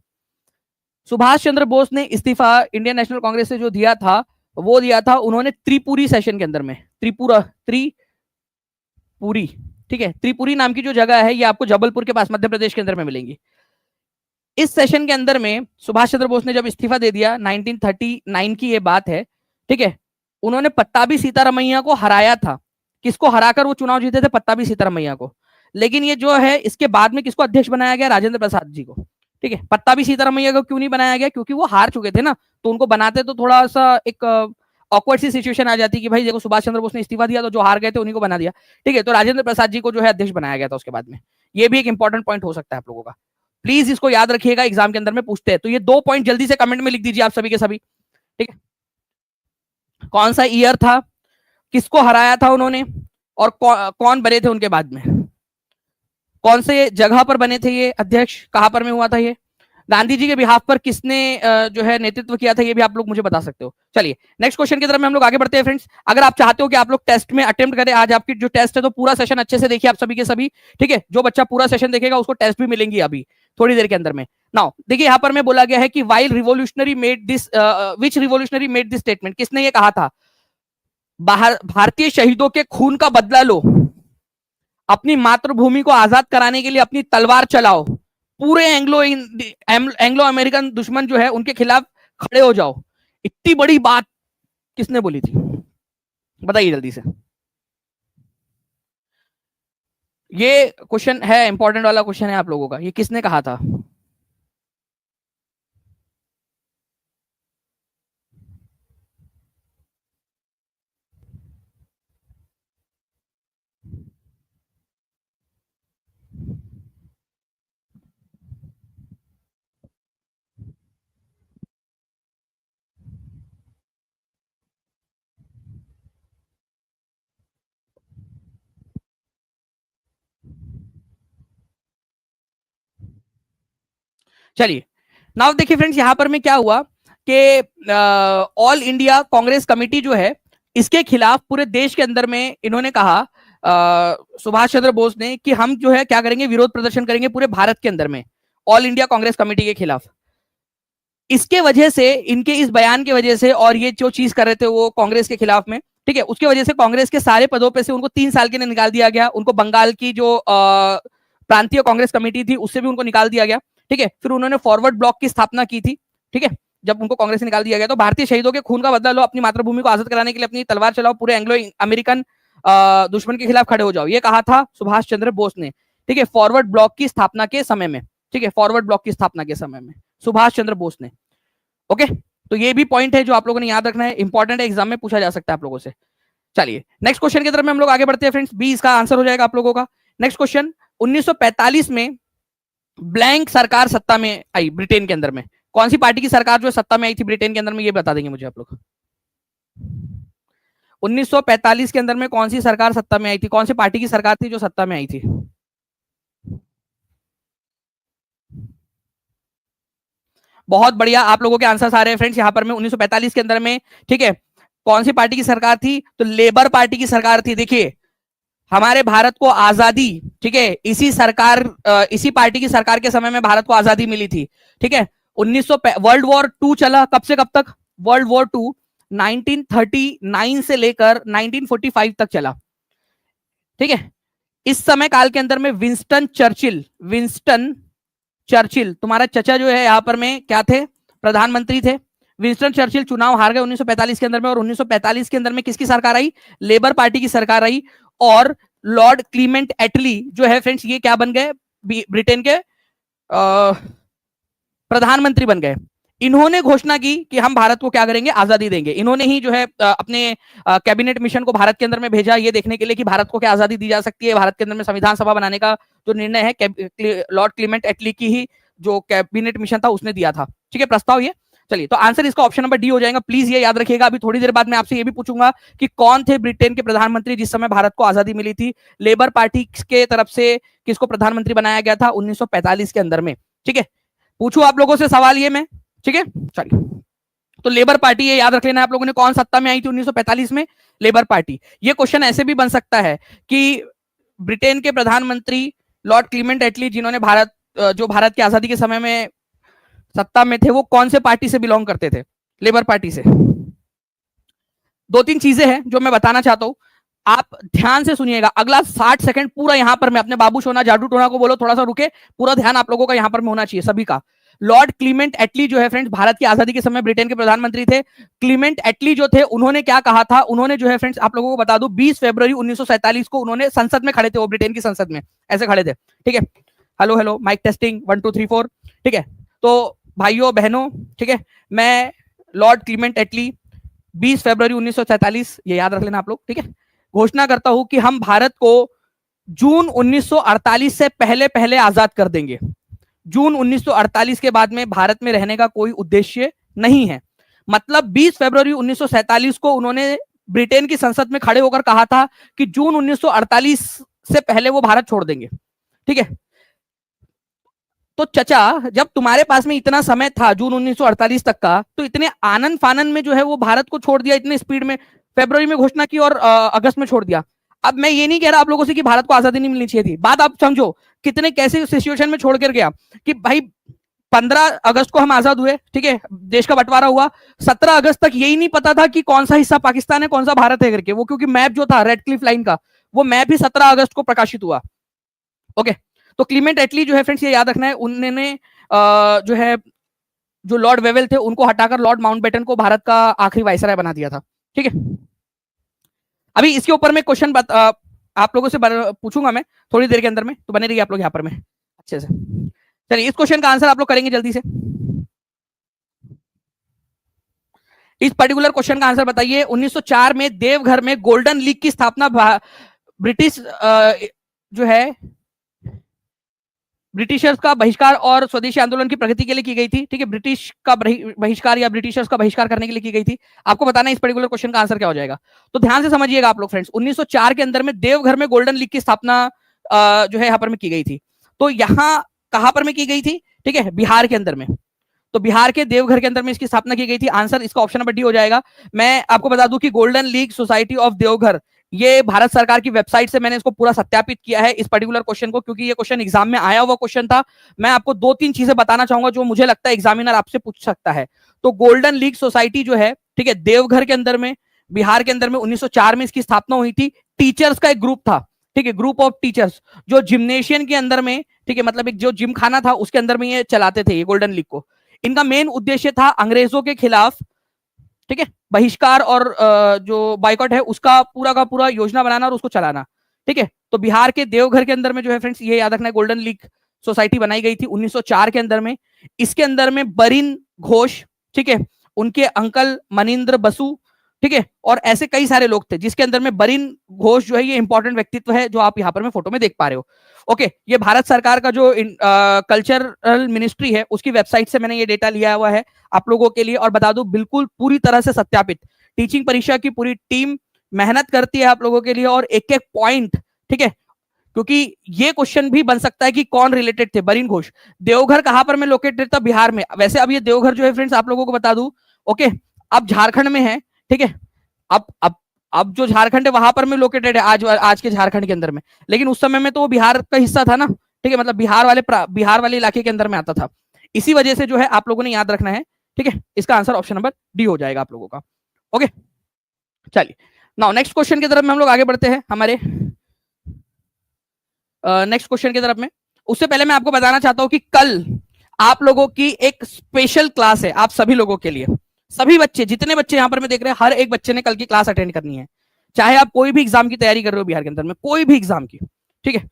सुभाष चंद्र बोस ने इस्तीफा इंडियन नेशनल कांग्रेस से जो दिया था वो दिया था उन्होंने त्रिपुरी सेशन के अंदर में, त्रिपुरी, ठीक है, त्रिपुरी नाम की जो जगह है ये आपको जबलपुर के पास मध्य प्रदेश के अंदर में मिलेंगी। इस सेशन के अंदर में सुभाष चंद्र बोस ने जब इस्तीफा दे दिया, 1939 की ये बात है, ठीक है, उन्होंने पट्टाभी सीतारमैया को हराया था। किसको हराकर वो चुनाव जीते थे? पट्टाभी सीतारमैया को। लेकिन ये जो है इसके बाद में किसको अध्यक्ष बनाया गया? राजेंद्र प्रसाद जी को। ठीक है, पट्टाभी सीतारमैया को क्यों नहीं बनाया गया? क्योंकि वो हार चुके थे ना, तो उनको बनाते तो थोड़ा सा एक ऑकवर्ड सी सिचुएशन आ जाती कि भाई देखो सुभाष चंद्र बोस ने इस्तीफा दिया तो जो हार गए थे उन्हीं को बना दिया। ठीक है, तो राजेंद्र प्रसाद जी को जो है अध्यक्ष बनाया गया था उसके बाद में। ये भी एक इंपॉर्टेंट पॉइंट हो सकता है आप लोगों का, प्लीज इसको याद रखिएगा, एग्जाम के अंदर में पूछते हैं। तो ये 2 पॉइंट जल्दी से कमेंट में लिख दीजिए आप सभी के सभी। ठीक है, कौन सा ईयर था, किसको हराया था उन्होंने, और कौन बने थे उनके बाद में, कौन से जगह पर बने थे ये अध्यक्ष, कहां पर में हुआ था ये, गांधी जी के बिहाफ पर किसने जो है नेतृत्व किया था, ये भी आप लोग मुझे बता सकते हो। चलिए नेक्स्ट क्वेश्चन की तरफ में हम लोग आगे बढ़ते हैं फ्रेंड्स। अगर आप चाहते हो कि आप लोग टेस्ट में अटेम्प्ट करें, आज आपकी जो टेस्ट है तो पूरा सेशन अच्छे से देखिए आप सभी के सभी। ठीक है, जो बच्चा पूरा सेशन देखेगा उसको टेस्ट भी मिलेंगी अभी थोड़ी देर के अंदर में। नाउ देखिए यहाँ पर में बोला गया है कि while revolutionary made this, which revolutionary made this statement, किसने ये कहा था? भारतीय शहीदों के खून का बदला लो, अपनी मातृभूमि को आजाद कराने के लिए अपनी तलवार चलाओ, पूरे एंग्लो अमेरिकन दुश्मन जो है उनके खिलाफ खड़े हो जाओ। इतनी बड़ी बात किसने बोली थी, बताइए जल्दी से। ये क्वेश्चन है, इंपॉर्टेंट वाला क्वेश्चन है आप लोगों का, ये किसने कहा था? चलिए नाउ देखिए फ्रेंड्स, यहां पर में क्या हुआ कि ऑल इंडिया कांग्रेस कमेटी जो है इसके खिलाफ पूरे देश के अंदर में इन्होंने कहा, सुभाष चंद्र बोस ने, कि हम जो है क्या करेंगे, विरोध प्रदर्शन करेंगे पूरे भारत के अंदर में ऑल इंडिया कांग्रेस कमेटी के खिलाफ। इसके वजह से, इनके इस बयान की वजह से, और ये जो चीज कर रहे थे वो कांग्रेस के खिलाफ में, ठीक है, उसकी वजह से कांग्रेस के सारे पदों पे से उनको 3 साल के लिए निकाल दिया गया। उनको बंगाल की जो प्रांतीय कांग्रेस कमेटी थी उससे भी उनको निकाल दिया गया। ठीक है, फिर उन्होंने फॉरवर्ड ब्लॉक की स्थापना की थी। ठीक है, जब उनको कांग्रेस से निकाल दिया गया तो भारतीय शहीदों के खून का बदला लो, अपनी मातृभूमि को आजाद कराने के लिए अपनी तलवार चलाओ, पूरे एंग्लो अमेरिकन दुश्मन के खिलाफ खड़े हो जाओ, ये कहा था सुभाष चंद्र बोस ने। ठीक है, फॉरवर्ड ब्लॉक की स्थापना के समय में, ठीक है, फॉरवर्ड ब्लॉक की स्थापना के समय में सुभाष चंद्र बोस ने। ओके, तो ये भी पॉइंट है जो आप लोगों ने याद रखना है, इंपॉर्टेंट है, एग्जाम में पूछा जा सकता है आप लोगों से। चलिए नेक्स्ट क्वेश्चन की तरफ में हम लोग आगे बढ़ते हैं फ्रेंड्स, बी इसका आंसर हो जाएगा आप लोगों का। नेक्स्ट क्वेश्चन, 1945 में ब्लैंक सरकार सत्ता में आई ब्रिटेन के अंदर में, कौन सी पार्टी की सरकार जो सत्ता में आई थी ब्रिटेन के अंदर में, ये बता देंगे मुझे आप लोग। 1945 के अंदर में कौन सी सरकार सत्ता में आई थी, कौन सी पार्टी की सरकार थी जो सत्ता में आई थी? बहुत बढ़िया, आप लोगों के आंसर आ रहे हैं फ्रेंड्स यहाँ पर में। 1945 के अंदर में, ठीक है, कौन सी पार्टी की सरकार थी? तो लेबर पार्टी की सरकार थी। देखिए हमारे भारत को आजादी, ठीक है, इसी सरकार, इसी पार्टी की सरकार के समय में भारत को आजादी मिली थी। ठीक है, 1900 वर्ल्ड वॉर 2 चला, कब से कब तक? वर्ल्ड वॉर 2 1939 से लेकर 1945 तक चला। ठीक है, इस समय काल के अंदर में विंस्टन चर्चिल, तुम्हारा चचा जो है यहां पर में क्या थे? प्रधानमंत्री थे। विंस्टन चर्चिल चुनाव हार गए 1945 के अंदर में, और 1945 के अंदर में किसकी सरकार आई? लेबर पार्टी की सरकार आई, और लॉर्ड क्लीमेंट एटली जो है फ्रेंड्स ये क्या बन गए? ब्रिटेन के प्रधानमंत्री बन गए। इन्होंने घोषणा की कि हम भारत को क्या करेंगे? आजादी देंगे। इन्होंने ही जो है अपने कैबिनेट मिशन को भारत के अंदर में भेजा, ये देखने के लिए कि भारत को क्या आजादी दी जा सकती है। भारत के अंदर में संविधान सभा बनाने का जो निर्णय है लॉर्ड क्लीमेंट एटली की ही जो कैबिनेट मिशन था उसने दिया था। ठीक है, प्रस्ताव ये। चलिए, तो आंसर इसका ऑप्शन नंबर डी हो जाएगा। प्लीज ये याद रखिएगा। अभी थोड़ी देर बाद मैं आपसे ये भी पूछूंगा कि कौन थे ब्रिटेन के प्रधानमंत्री जिस समय भारत को आजादी मिली थी। लेबर पार्टी के तरफ से किसको प्रधानमंत्री बनाया गया था 1945 के अंदर में। ठीक है, पूछू आप लोगों से सवाल ये मैं। ठीक है, चलिए, तो लेबर पार्टी ये याद रख लेना आप लोगों ने, कौन सत्ता में आई थी 1945 में? Labour party. ये क्वेश्चन ऐसे भी बन सकता है कि ब्रिटेन के प्रधानमंत्री लॉर्ड क्लीमेंट एटली जिन्होंने भारत की आजादी के समय में सत्ता में थे, वो कौन से पार्टी से बिलोंग करते थे? लेबर पार्टी से। दो तीन चीजें हैं जो मैं बताना चाहता हूं, आप ध्यान से सुनिएगा। अगला 60 सेकंड पूरा यहां पर मैं अपने बाबू सोना जादू टोना को बोलो थोड़ा सा रुके, पूरा ध्यान आप लोगों का यहां पर में होना चाहिए सभी का। लॉर्ड क्लीमेंट एटली जो है फ्रेंड्स भारत की आजादी के समय ब्रिटेन के प्रधानमंत्री थे। क्लीमेंट एटली जो थे उन्होंने क्या कहा था? उन्होंने जो है फ्रेंड्स आप लोगों को बता दूं 20 फरवरी 1947 को उन्होंने संसद में खड़े थे, वो ब्रिटेन की संसद में ऐसे खड़े थे। ठीक है, हेलो हेलो माइक टेस्टिंग 1 2 3 4। ठीक है, तो भाइयों बहनों, ठीक है, मैं लॉर्ड क्लीमेंट एटली 20 फरवरी 1947, ये याद रख लेना आप लोग। ठीक है, घोषणा करता हूं कि हम भारत को जून 1948 से पहले पहले आजाद कर देंगे। जून 1948 के बाद में भारत में रहने का कोई उद्देश्य नहीं है। मतलब 20 फरवरी 1947 को उन्होंने ब्रिटेन की संसद में खड़े होकर कहा था कि जून 1948 से पहले वो भारत छोड़ देंगे। ठीक है, तो चचा जब तुम्हारे पास में इतना समय था जून 1948 तक का, तो इतने आनंद फानन में जो है वो भारत को छोड़ दिया, इतने स्पीड में फरवरी में घोषणा की और अगस्त में छोड़ दिया। अब मैं ये नहीं कह रहा आप लोगों से कि भारत को आजादी नहीं मिलनी चाहिए थी, बात आप समझो कितने कैसे सिचुएशन में छोड़ कर गया कि भाई 15 अगस्त को हम आजाद हुए, ठीक है, देश का बंटवारा हुआ, 17 अगस्त तक यही नहीं पता था कि कौन सा हिस्सा पाकिस्तान है कौन सा भारत है करके, वो क्योंकि मैप जो था रेड क्लिफ लाइन का, वो मैप ही 17 अगस्त को प्रकाशित हुआ। ओके, तो क्लीमेंट एटली जो है फ्रेंड्स ये याद रखना है, उन्होंने जो है जो लॉर्ड वेवेल थे उनको हटाकर लॉर्ड माउंटबेटन को भारत का आखिरी वायसराय बना दिया था। ठीक है, अभी इसके ऊपर में क्वेश्चन आप लोगों से पूछूंगा मैं थोड़ी देर के अंदर में, तो बने रहिए आप लोग यहाँ पर में अच्छे से। चलिए, इस क्वेश्चन का आंसर आप लोग करेंगे जल्दी से। इस पर्टिकुलर क्वेश्चन का आंसर बताइए। 1904 में देवघर में गोल्डन लीग की स्थापना ब्रिटिश जो है ब्रिटिशर्स का बहिष्कार और स्वदेशी आंदोलन की प्रगति के लिए की गई थी। ठीक है, ब्रिटिश का बहिष्कार या ब्रिटिशर्स का बहिष्कार करने के लिए की गई थी। आपको बताना है इस पर्टिकुलर क्वेश्चन का आंसर क्या हो जाएगा, तो ध्यान से समझिएगा आप लोग फ्रेंड्स। 1904 के अंदर में देवघर में गोल्डन लीग की स्थापना जो है यहाँ पर में की गई थी। तो यहाँ कहां पर में की गई थी? ठीक है, बिहार के अंदर में। तो बिहार के देवघर के अंदर में इसकी स्थापना की गई थी। आंसर इसका ऑप्शन नंबर डी हो जाएगा। मैं आपको बता दूं कि golden league society of Deoghar, ये भारत सरकार की वेबसाइट से मैंने इसको पूरा सत्यापित किया है इस पर्टिकुलर क्वेश्चन को, क्योंकि ये क्वेश्चन एग्जाम में आया हुआ क्वेश्चन था। मैं आपको दो तीन चीजें बताना चाहूंगा जो मुझे लगता है एग्जामिनर आपसे पूछ सकता है। तो गोल्डन लीग सोसाइटी जो है, ठीक है, देवघर के अंदर में बिहार के अंदर में 1904 में इसकी स्थापना हुई थी। टीचर्स का एक ग्रुप था, ठीक है, ग्रुप ऑफ टीचर्स जो जिम्नेशियम के अंदर में, ठीक है, मतलब एक जो जिम खाना था उसके अंदर में ये चलाते थे ये गोल्डन लीग को। इनका मेन उद्देश्य था अंग्रेजों के खिलाफ, ठीक है, बहिष्कार और जो बाइकॉट है उसका पूरा का पूरा योजना बनाना और उसको चलाना। ठीक है, तो बिहार के देवघर के अंदर में जो है फ्रेंड्स ये याद रखना है गोल्डन लीग सोसाइटी बनाई गई थी 1904 के अंदर में। इसके अंदर में बरिन घोष, ठीक है, उनके अंकल मनिंद्र बसु, ठीक है, और ऐसे कई सारे लोग थे जिसके अंदर में बरिन घोष जो है ये इंपॉर्टेंट व्यक्तित्व है जो आप यहाँ पर में फोटो में देख पा रहे हो। ओके, ये भारत सरकार का जो कल्चरल मिनिस्ट्री है उसकी वेबसाइट से मैंने ये डेटा लिया हुआ है आप लोगों के लिए, और बता दूं बिल्कुल पूरी तरह से सत्यापित। टीचिंग परीक्षा की पूरी टीम मेहनत करती है आप लोगों के लिए, और एक एक पॉइंट, ठीक है, क्योंकि ये क्वेश्चन भी बन सकता है कि कौन रिलेटेड थे बरिन घोष। देवघर कहां पर में लोकेटेड था? बिहार में। वैसे अब ये देवघर जो है फ्रेंड्स आप लोगों को बता दूं, ओके, अब झारखंड में है, ठीक है, अब जो झारखंड है वहां पर में लोकेटेड है आज के झारखंड के अंदर में, लेकिन उस समय में तो वो बिहार का हिस्सा था ना, ठीक है, मतलब बिहार वाले इलाके के अंदर में आता था। इसी वजह से जो है आप लोगों ने याद रखना है, ठीक है, इसका आंसर ऑप्शन नंबर डी हो जाएगा आप लोगों का। ओके, चलिए नाउ नेक्स्ट क्वेश्चन की तरफ में हम लोग आगे बढ़ते हैं हमारे नेक्स्ट क्वेश्चन की तरफ में। उससे पहले मैं आपको बताना चाहता हूं कि कल आप लोगों की एक स्पेशल क्लास है आप सभी लोगों के लिए, सभी बच्चे, जितने बच्चे यहाँ पर मैं देख रहे हैं, हर एक बच्चे ने कल की क्लास अटेंड करनी है, चाहे आप कोई भी एग्जाम की तैयारी कर रहे हो बिहार के अंदर में, कोई भी एग्जाम की, ठीक है,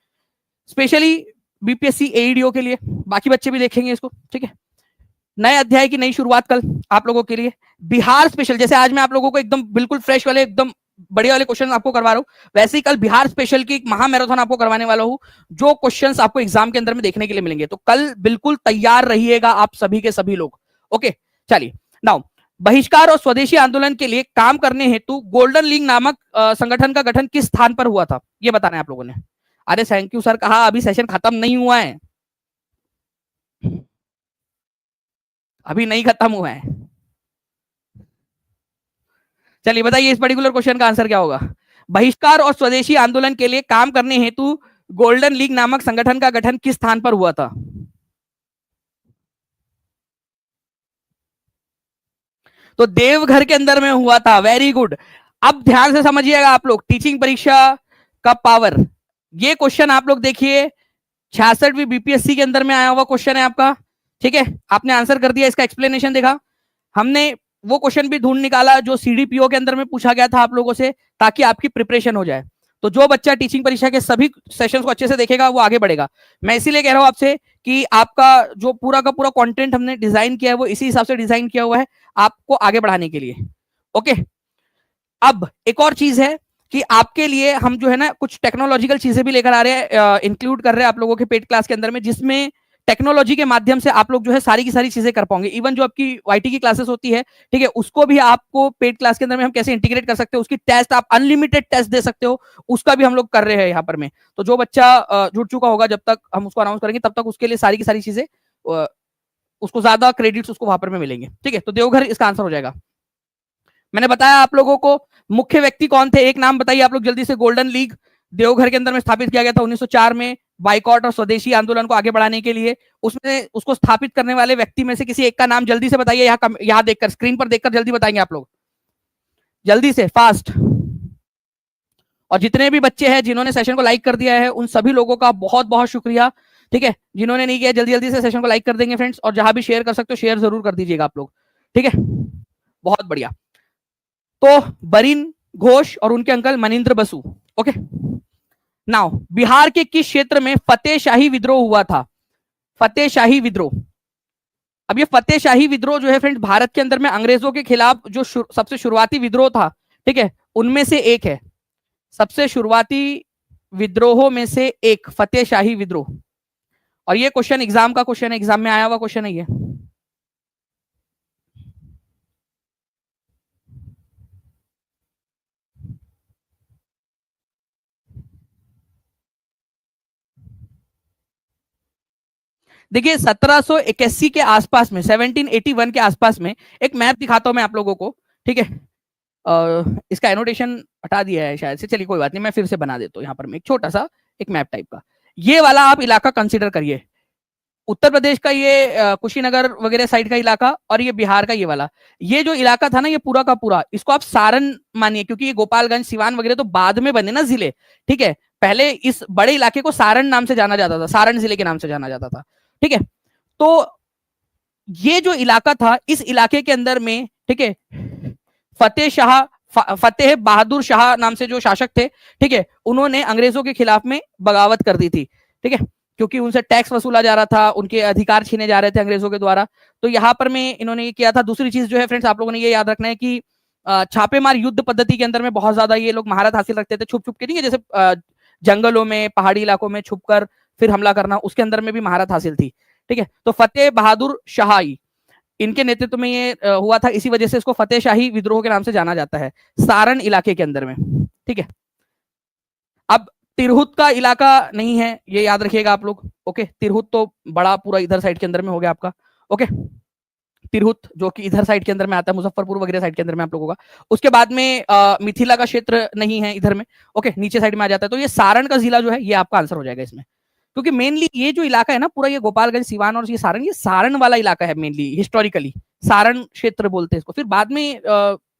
स्पेशली बीपीएससी एईडीओ के लिए, बाकी बच्चे भी देखेंगे इसको, ठीक है। नए अध्याय की नई शुरुआत कल आप लोगों के लिए, बिहार स्पेशल, जैसे आज मैं आप लोगों को एकदम बिल्कुल फ्रेश वाले, एकदम बढ़िया वाले क्वेश्चन आपको करवा रहा हूं, वैसे ही कल बिहार स्पेशल की एक महा मैराथन आपको करवाने वाला हूं, जो क्वेश्चंस आपको एग्जाम के अंदर में देखने के लिए मिलेंगे। तो कल बिल्कुल तैयार रहिएगा आप सभी के सभी लोग। ओके, चलिए नाउ, बहिष्कार और स्वदेशी आंदोलन के लिए काम करने हेतु गोल्डन लीग नामक संगठन का गठन किस स्थान पर हुआ था, ये बताना है आप लोगों ने। अरे थैंक यू सर कहा, अभी सेशन खत्म नहीं हुआ है, अभी नहीं खत्म हुआ है। चलिए बताइए इस पर्टिकुलर क्वेश्चन का आंसर क्या होगा। बहिष्कार और स्वदेशी आंदोलन के लिए काम करने हेतु गोल्डन लीग नामक संगठन का गठन किस स्थान पर हुआ था। तो देवघर के अंदर में हुआ था। Very good. अब ध्यान से समझिएगा आप लोग, टीचिंग परीक्षा का पावर, ये क्वेश्चन आप लोग देखिए, 66वीं बीपीएससी के अंदर में आया हुआ क्वेश्चन है आपका, ठीक है। आपने आंसर कर दिया, इसका एक्सप्लेनेशन देखा, हमने वो क्वेश्चन भी ढूंढ निकाला जो सीडीपीओ के अंदर में पूछा गया था आप लोगों से, ताकि आपकी प्रिपरेशन हो जाए। तो जो बच्चा टीचिंग परीक्षा के सभी सेशंस को अच्छे से देखेगा वो आगे बढ़ेगा। मैं इसीलिए कह रहा हूं आपसे कि आपका जो पूरा का पूरा कंटेंट हमने डिजाइन किया है वो इसी हिसाब से डिजाइन किया हुआ है आपको आगे बढ़ाने के लिए। ओके, अब एक और चीज है कि आपके लिए हम जो है ना कुछ टेक्नोलॉजिकल चीजें भी लेकर आ रहे हैं, इंक्लूड कर रहे हैं आप लोगों के पेड क्लास के अंदर में, जिसमें टेक्नोलॉजी के माध्यम से आप लोग जो है सारी की सारी चीजें कर पाओगे। इवन जो आपकी वाईटी की क्लासेस होती है, ठीक है, उसको भी आपको पेड क्लास के अंदर में हम कैसे इंटीग्रेट कर सकते हो, उसकी टेस्ट आप अनलिमिटेड टेस्ट दे सकते हो, उसका भी हम लोग कर रहे हैं यहाँ पर में। तो जो बच्चा जुड़ चुका होगा, जब तक हम उसको अनाउंस करेंगे तब तक उसके लिए सारी की सारी चीजें, उसको ज्यादा क्रेडिट्स उसको वहां पर में मिलेंगे, ठीक है। तो देवघर इसका आंसर हो जाएगा। मैंने बताया आप लोगों को मुख्य व्यक्ति कौन थे, एक नाम बताइए आप लोग जल्दी से। गोल्डन लीग देवघर के अंदर में स्थापित किया गया था 1904 में, बाइकॉट और स्वदेशी आंदोलन को आगे बढ़ाने के लिए। उसमें उसको स्थापित करने वाले व्यक्ति में से किसी एक का नाम जल्दी से बताइए, यहाँ देखकर, स्क्रीन पर देखकर जल्दी बताएंगे आप लोग, जल्दी से, फास्ट। और जितने भी बच्चे हैं जिन्होंने सेशन को लाइक कर दिया है उन सभी लोगों का बहुत बहुत शुक्रिया, ठीक है। जिन्होंने नहीं किया जल्दी जल्दी से सेशन को लाइक कर देंगे फ्रेंड्स, और जहां भी शेयर कर सकते हो शेयर जरूर कर दीजिएगा आप लोग, ठीक है। बहुत बढ़िया। तो बरीन घोष और उनके uncle Manindra Basu. Okay, now Bihar के किस क्षेत्र में फतेह शाही विद्रोह हुआ था। फतेह शाही विद्रोह, अब ये फतेह शाही विद्रोह जो है फ्रेंड्स भारत के अंदर में अंग्रेजों के खिलाफ जो सबसे शुरुआती विद्रोह था, ठीक है, उनमें से एक है, सबसे शुरुआती विद्रोहों में से एक फतेह शाही विद्रोह। और ये क्वेश्चन एग्जाम का क्वेश्चन है, एग्जाम में आया हुआ क्वेश्चन है ये। देखिए 1781 के आसपास में, 1781 के आसपास में, एक मैप दिखाता हूं मैं आप लोगों को, ठीक है। इसका एनोटेशन हटा दिया है शायद से, चलिए कोई बात नहीं, मैं फिर से बना देता हूं यहाँ पर मैं एक छोटा सा एक मैप टाइप का। ये वाला आप इलाका कंसीडर करिए, उत्तर प्रदेश का ये कुशीनगर वगैरह साइड का इलाका, और ये बिहार का ये वाला, ये जो इलाका था ना ये पूरा का पूरा, इसको आप सारण मानिए, क्योंकि ये गोपालगंज सिवान वगैरह तो बाद में बने ना जिले, ठीक है। पहले इस बड़े इलाके को सारण नाम से जाना जाता था, सारण जिले के नाम से जाना जाता था, ठीक है। तो ये जो इलाका था, इस इलाके के अंदर में, ठीक है, फतेह बहादुर शाह नाम से जो शासक थे, ठीक है, उन्होंने अंग्रेजों के खिलाफ में बगावत कर दी थी, ठीक है, क्योंकि उनसे टैक्स वसूला जा रहा था, उनके अधिकार छीने जा रहे थे अंग्रेजों के द्वारा। तो यहाँ पर में इन्होंने ये किया था। दूसरी चीज जो है फ्रेंड्स आप लोगों ने ये याद रखना है कि छापेमार युद्ध पद्धति के अंदर में बहुत ज्यादा ये लोग महारत हासिल रखते थे, छुप छुप के, नहीं है, जैसे जंगलों में, पहाड़ी इलाकों में छुपकर फिर हमला करना, उसके अंदर में भी महारत हासिल थी, ठीक है। तो फतेह बहादुर शाही, इनके नेतृत्व में ये हुआ था, इसी वजह से इसको फतेह शाही विद्रोह के नाम से जाना जाता है, सारण इलाके के अंदर में, ठीक है। अब तिरहुत का इलाका नहीं है, ये याद रखिएगा आप लोग। ओके, तिरहुत तो बड़ा पूरा इधर साइड के अंदर में हो गया आपका। ओके, तिरहुत जो कि इधर साइड के अंदर में आता है, मुजफ्फरपुर वगैरह साइड के अंदर में आप लोगों का। उसके बाद में मिथिला का क्षेत्र नहीं है इधर में, ओके, नीचे साइड में आ जाता है। तो ये सारण का जिला जो है ये आपका आंसर हो जाएगा इसमें, क्योंकि मेनली ये जो इलाका है ना पूरा, ये गोपालगंज सिवान और ये सारण वाला इलाका है मेनली, हिस्टोरिकली सारण क्षेत्र बोलते हैं इसको। फिर बाद में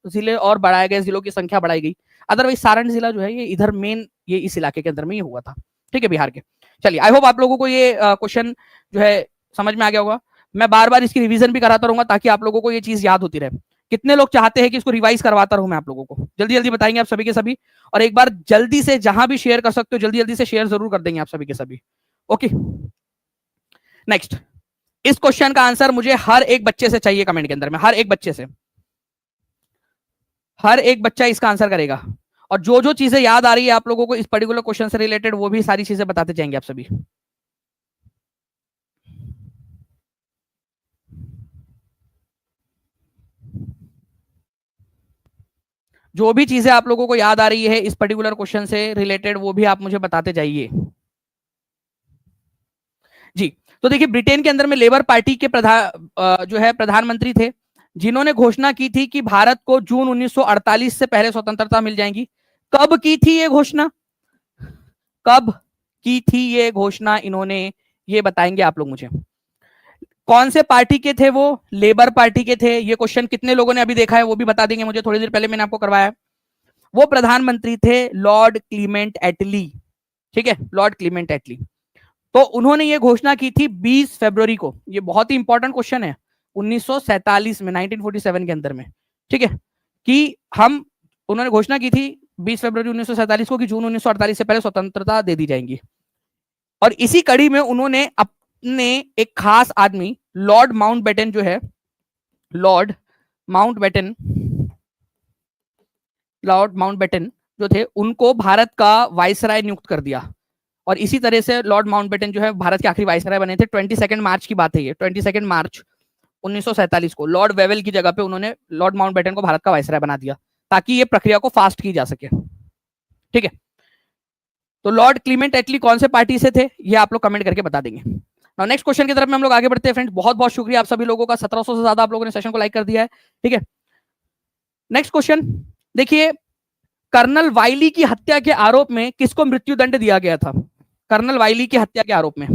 जिले और बढ़ाए गए, जिलों की संख्या बढ़ाई गई, अदरवाइज सारण जिला जो है ये इधर मेन, ये इस इलाके के अंदर में ये हुआ था, ठीक है, बिहार के। चलिए, आई होप आप लोगों को ये क्वेश्चन जो है समझ में आ गया होगा। मैं बार बार इसकी रिवीजन भी कराता रहूंगा ताकि आप लोगों को ये चीज याद होती रहे। कितने लोग चाहते हैं कि इसको रिवाइज करवाता रहूं मैं आप लोगों को? जल्दी जल्दी बताएंगे आप सभी के सभी, और एक बार जल्दी से जहां भी शेयर कर सकते हो जल्दी जल्दी से शेयर जरूर कर देंगे आप सभी के सभी। Okay, next. इस क्वेश्चन का आंसर मुझे हर एक बच्चे से चाहिए कमेंट के अंदर में, हर एक बच्चे से, हर एक बच्चा इसका आंसर करेगा। और जो जो चीजें याद आ रही है आप लोगों को इस पर्टिकुलर क्वेश्चन से रिलेटेड, वो भी सारी चीजें बताते जाएंगे आप सभी। जो भी चीजें आप लोगों को याद आ रही है इस पर्टिकुलर क्वेश्चन से रिलेटेड, वो भी आप मुझे बताते जाइए जी। तो देखिए, ब्रिटेन के अंदर में लेबर पार्टी के जो है प्रधानमंत्री थे, जिन्होंने घोषणा की थी कि भारत को जून 1948 से पहले स्वतंत्रता मिल जाएगी। कब की थी ये घोषणा? कब की थी ये घोषणा इन्होंने, ये बताएंगे आप लोग मुझे। कौन से पार्टी के थे वो? लेबर पार्टी के थे। ये क्वेश्चन कितने लोगों ने अभी देखा है वो भी बता देंगे मुझे, थोड़ी देर पहले मैंने आपको करवाया। वो प्रधानमंत्री थे लॉर्ड क्लीमेंट एटली। ठीक है, लॉर्ड क्लीमेंट एटली। तो उन्होंने ये घोषणा की थी 20 फरवरी को। ये बहुत ही इंपॉर्टेंट क्वेश्चन है। 1947 में, 1947 के अंदर में, ठीक है, कि हम, उन्होंने घोषणा की थी 20 फरवरी 1947 को कि जून 1948 से पहले स्वतंत्रता दे दी जाएगी। और इसी कड़ी में उन्होंने अपने एक खास आदमी लॉर्ड माउंटबेटन जो है, लॉर्ड माउंटबेटन, लॉर्ड माउंटबेटन जो थे, उनको भारत का वाइसराय नियुक्त कर दिया। और इसी तरह से लॉर्ड माउंटबेटन जो है भारत के आखिरी वाइसराय बने थे। 22 मार्च की बात है ये, 22 मार्च 1947 को लॉर्ड वेवेल की जगह पे उन्होंने लॉर्ड माउंटबेटन को भारत का वाइसराय बना दिया, ताकि ये प्रक्रिया को फास्ट की जा सके। ठीक है, तो लॉर्ड क्लीमेंट एटली कौन से पार्टी से थे, ये आप लोग कमेंट करके बता देंगे। नेक्स्ट क्वेश्चन की तरफ में हम लोग आगे बढ़ते हैं फ्रेंड्स। बहुत बहुत शुक्रिया आप सभी लोगों का, 1700 से ज्यादा आप लोगों ने सेशन को लाइक कर दिया है। ठीक है, नेक्स्ट क्वेश्चन देखिए, कर्नल वाइली की हत्या के आरोप में किसको मृत्युदंड दिया गया था? कर्नल वाइली की हत्या के आरोप में,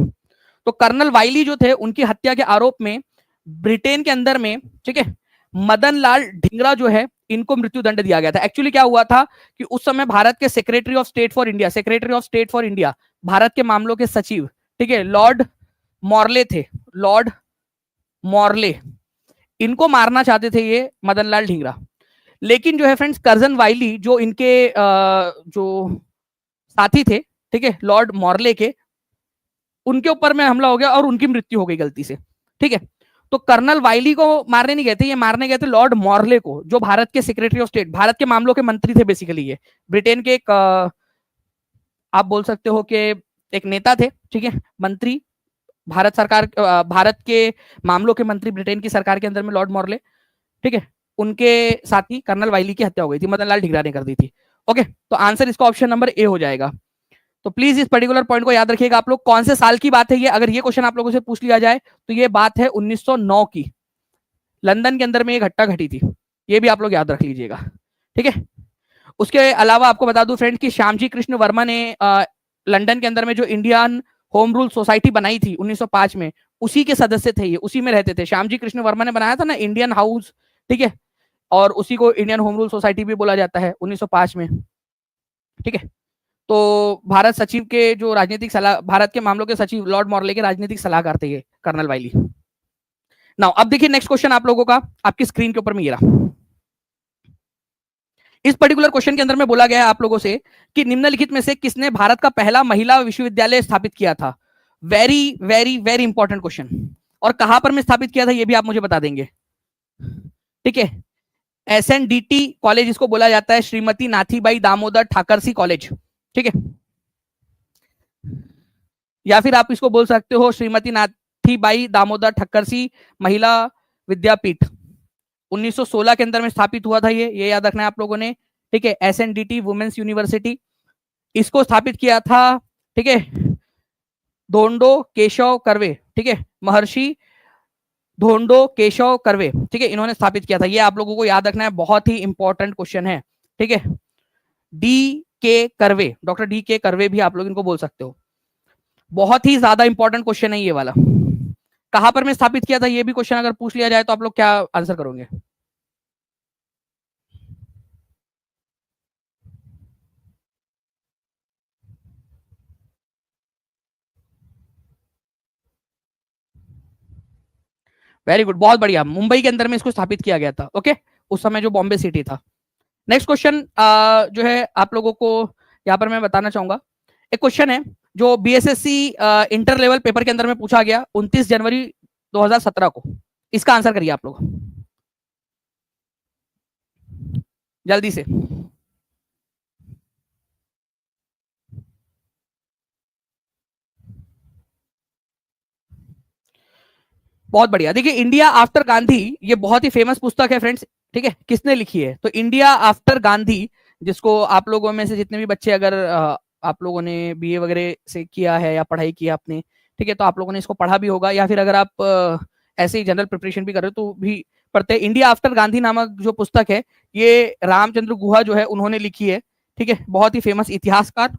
तो कर्नल वाइली जो थे उनकी हत्या के आरोप में ब्रिटेन के अंदर में, ठीक है, मदन लाल ढींगरा जो है, इनको मृत्युदंड दिया गया था। एक्चुअली क्या हुआ था कि उस समय भारत के secretary of state for India, secretary of state for India, Bharat के मामलों के सचिव, ठीक है, लॉर्ड मॉर्ले थे, लॉर्ड मॉर्ले, इनको मारना चाहते थे ये मदन लाल ढींगरा। लेकिन जो है फ्रेंड्स, कर्जन वाइली जो इनके जो साथी थे, ठीक है, लॉर्ड मॉर्ले के, उनके ऊपर में हमला हो गया और उनकी मृत्यु हो गई गलती से। ठीक है, तो कर्नल वाइली को मारने नहीं गए थे, ये मारने गए थे लॉर्ड मॉर्ले को, जो भारत के सेक्रेटरी ऑफ स्टेट, भारत के मामलों के मंत्री थे बेसिकली। ये ब्रिटेन के एक आप बोल सकते हो कि एक नेता थे, ठीक है, मंत्री, भारत सरकार, भारत के मामलों के मंत्री ब्रिटेन की सरकार के अंदर में लॉर्ड मॉर्ले, ठीक है, उनके साथी कर्नल वाइली की हत्या हो गई थी, मदन लाल ढींगरा ने कर दी थी। ओके, तो आंसर इसका ऑप्शन नंबर ए हो जाएगा। तो प्लीज इस पर्टिकुलर पॉइंट को याद रखिएगा आप लोग। कौन से साल की बात है ये, अगर ये क्वेश्चन आप लोगों से पूछ लिया जाए तो ये बात है 1909 की। लंदन के अंदर में ये घटना घटी थी, ये भी आप लोग याद रख लीजिएगा। ठीक है, उसके अलावा आपको बता दूं फ्रेंड कि श्यामजी कृष्ण वर्मा ने लंदन के अंदर में जो इंडियन होम रूल सोसाइटी बनाई थी 1905 में, उसी के सदस्य थे ये, उसी में रहते थे। श्यामजी कृष्ण वर्मा ने बनाया था ना इंडियन हाउस, ठीक है, और उसी को इंडियन होम रूल सोसाइटी भी बोला जाता है 1905 में। ठीक है, तो भारत सचिव के जो राजनीतिक सलाह, भारत के मामलों के सचिव लॉर्ड मॉर्ले के राजनीतिक सलाहकार थे ये कर्नल वाइली। नाउ अब देखिए नेक्स्ट क्वेश्चन आप लोगों का आपकी स्क्रीन के ऊपर में ये रहा। इस पर्टिकुलर क्वेश्चन के अंदर में बोला गया है आप लोगों से कि निम्नलिखित में से किसने भारत का पहला महिला विश्वविद्यालय स्थापित किया था? Very very very important question. और कहां पर में स्थापित किया था ये भी आप मुझे बता देंगे। ठीक है, SNDT कॉलेज इसको बोला जाता है, श्रीमती नाथीबाई दामोदर ठाकरसी कॉलेज। ठीक है, या फिर आप इसको बोल सकते हो श्रीमती नाथीबाई दामोदर ठक्करसी महिला विद्यापीठ। 1916 के अंदर में स्थापित हुआ था ये याद रखना है आप लोगों ने। ठीक है, SNDT वुमेन्स यूनिवर्सिटी, इसको स्थापित किया था, ठीक है, धोंडो केशव कर्वे, ठीक है, महर्षि धोंडो केशव कर्वे, ठीक है, इन्होंने स्थापित किया था। ये आप लोगों को याद रखना है, बहुत ही इंपॉर्टेंट क्वेश्चन है। ठीक है, DK curve, doctor DK curve भी आप लोग इनको बोल सकते हो। बहुत ही ज्यादा इंपॉर्टेंट क्वेश्चन है ये वाला। कहां पर में स्थापित किया था ये भी क्वेश्चन अगर पूछ लिया जाए तो आप लोग क्या आंसर करोगे? वेरी गुड, बहुत बढ़िया, मुंबई के अंदर में इसको स्थापित किया गया था। ओके, उस समय जो बॉम्बे सिटी था। नेक्स्ट क्वेश्चन जो है आप लोगों को यहाँ पर मैं बताना चाहूंगा, एक क्वेश्चन है जो बीएसएससी इंटर लेवल पेपर के अंदर में पूछा गया 29 जनवरी 2017 को। इसका आंसर करिए आप लोग जल्दी से। बहुत बढ़िया। देखिए इंडिया आफ्टर गांधी, ये बहुत ही फेमस पुस्तक है फ्रेंड्स, ठीक है। किसने लिखी है? तो इंडिया आफ्टर गांधी, जिसको आप लोगों में से जितने भी बच्चे अगर आप लोगों ने बीए वगैरह से किया है या पढ़ाई किया आपने, ठीक है, तो आप लोगों ने इसको पढ़ा भी होगा, या फिर अगर आप ऐसे ही जनरल प्रिपरेशन भी कर रहे हो तो भी पढ़ते हैं। इंडिया आफ्टर गांधी नामक जो पुस्तक है, ये रामचंद्र गुहा जो है उन्होंने लिखी है, ठीक है। बहुत ही फेमस इतिहासकार,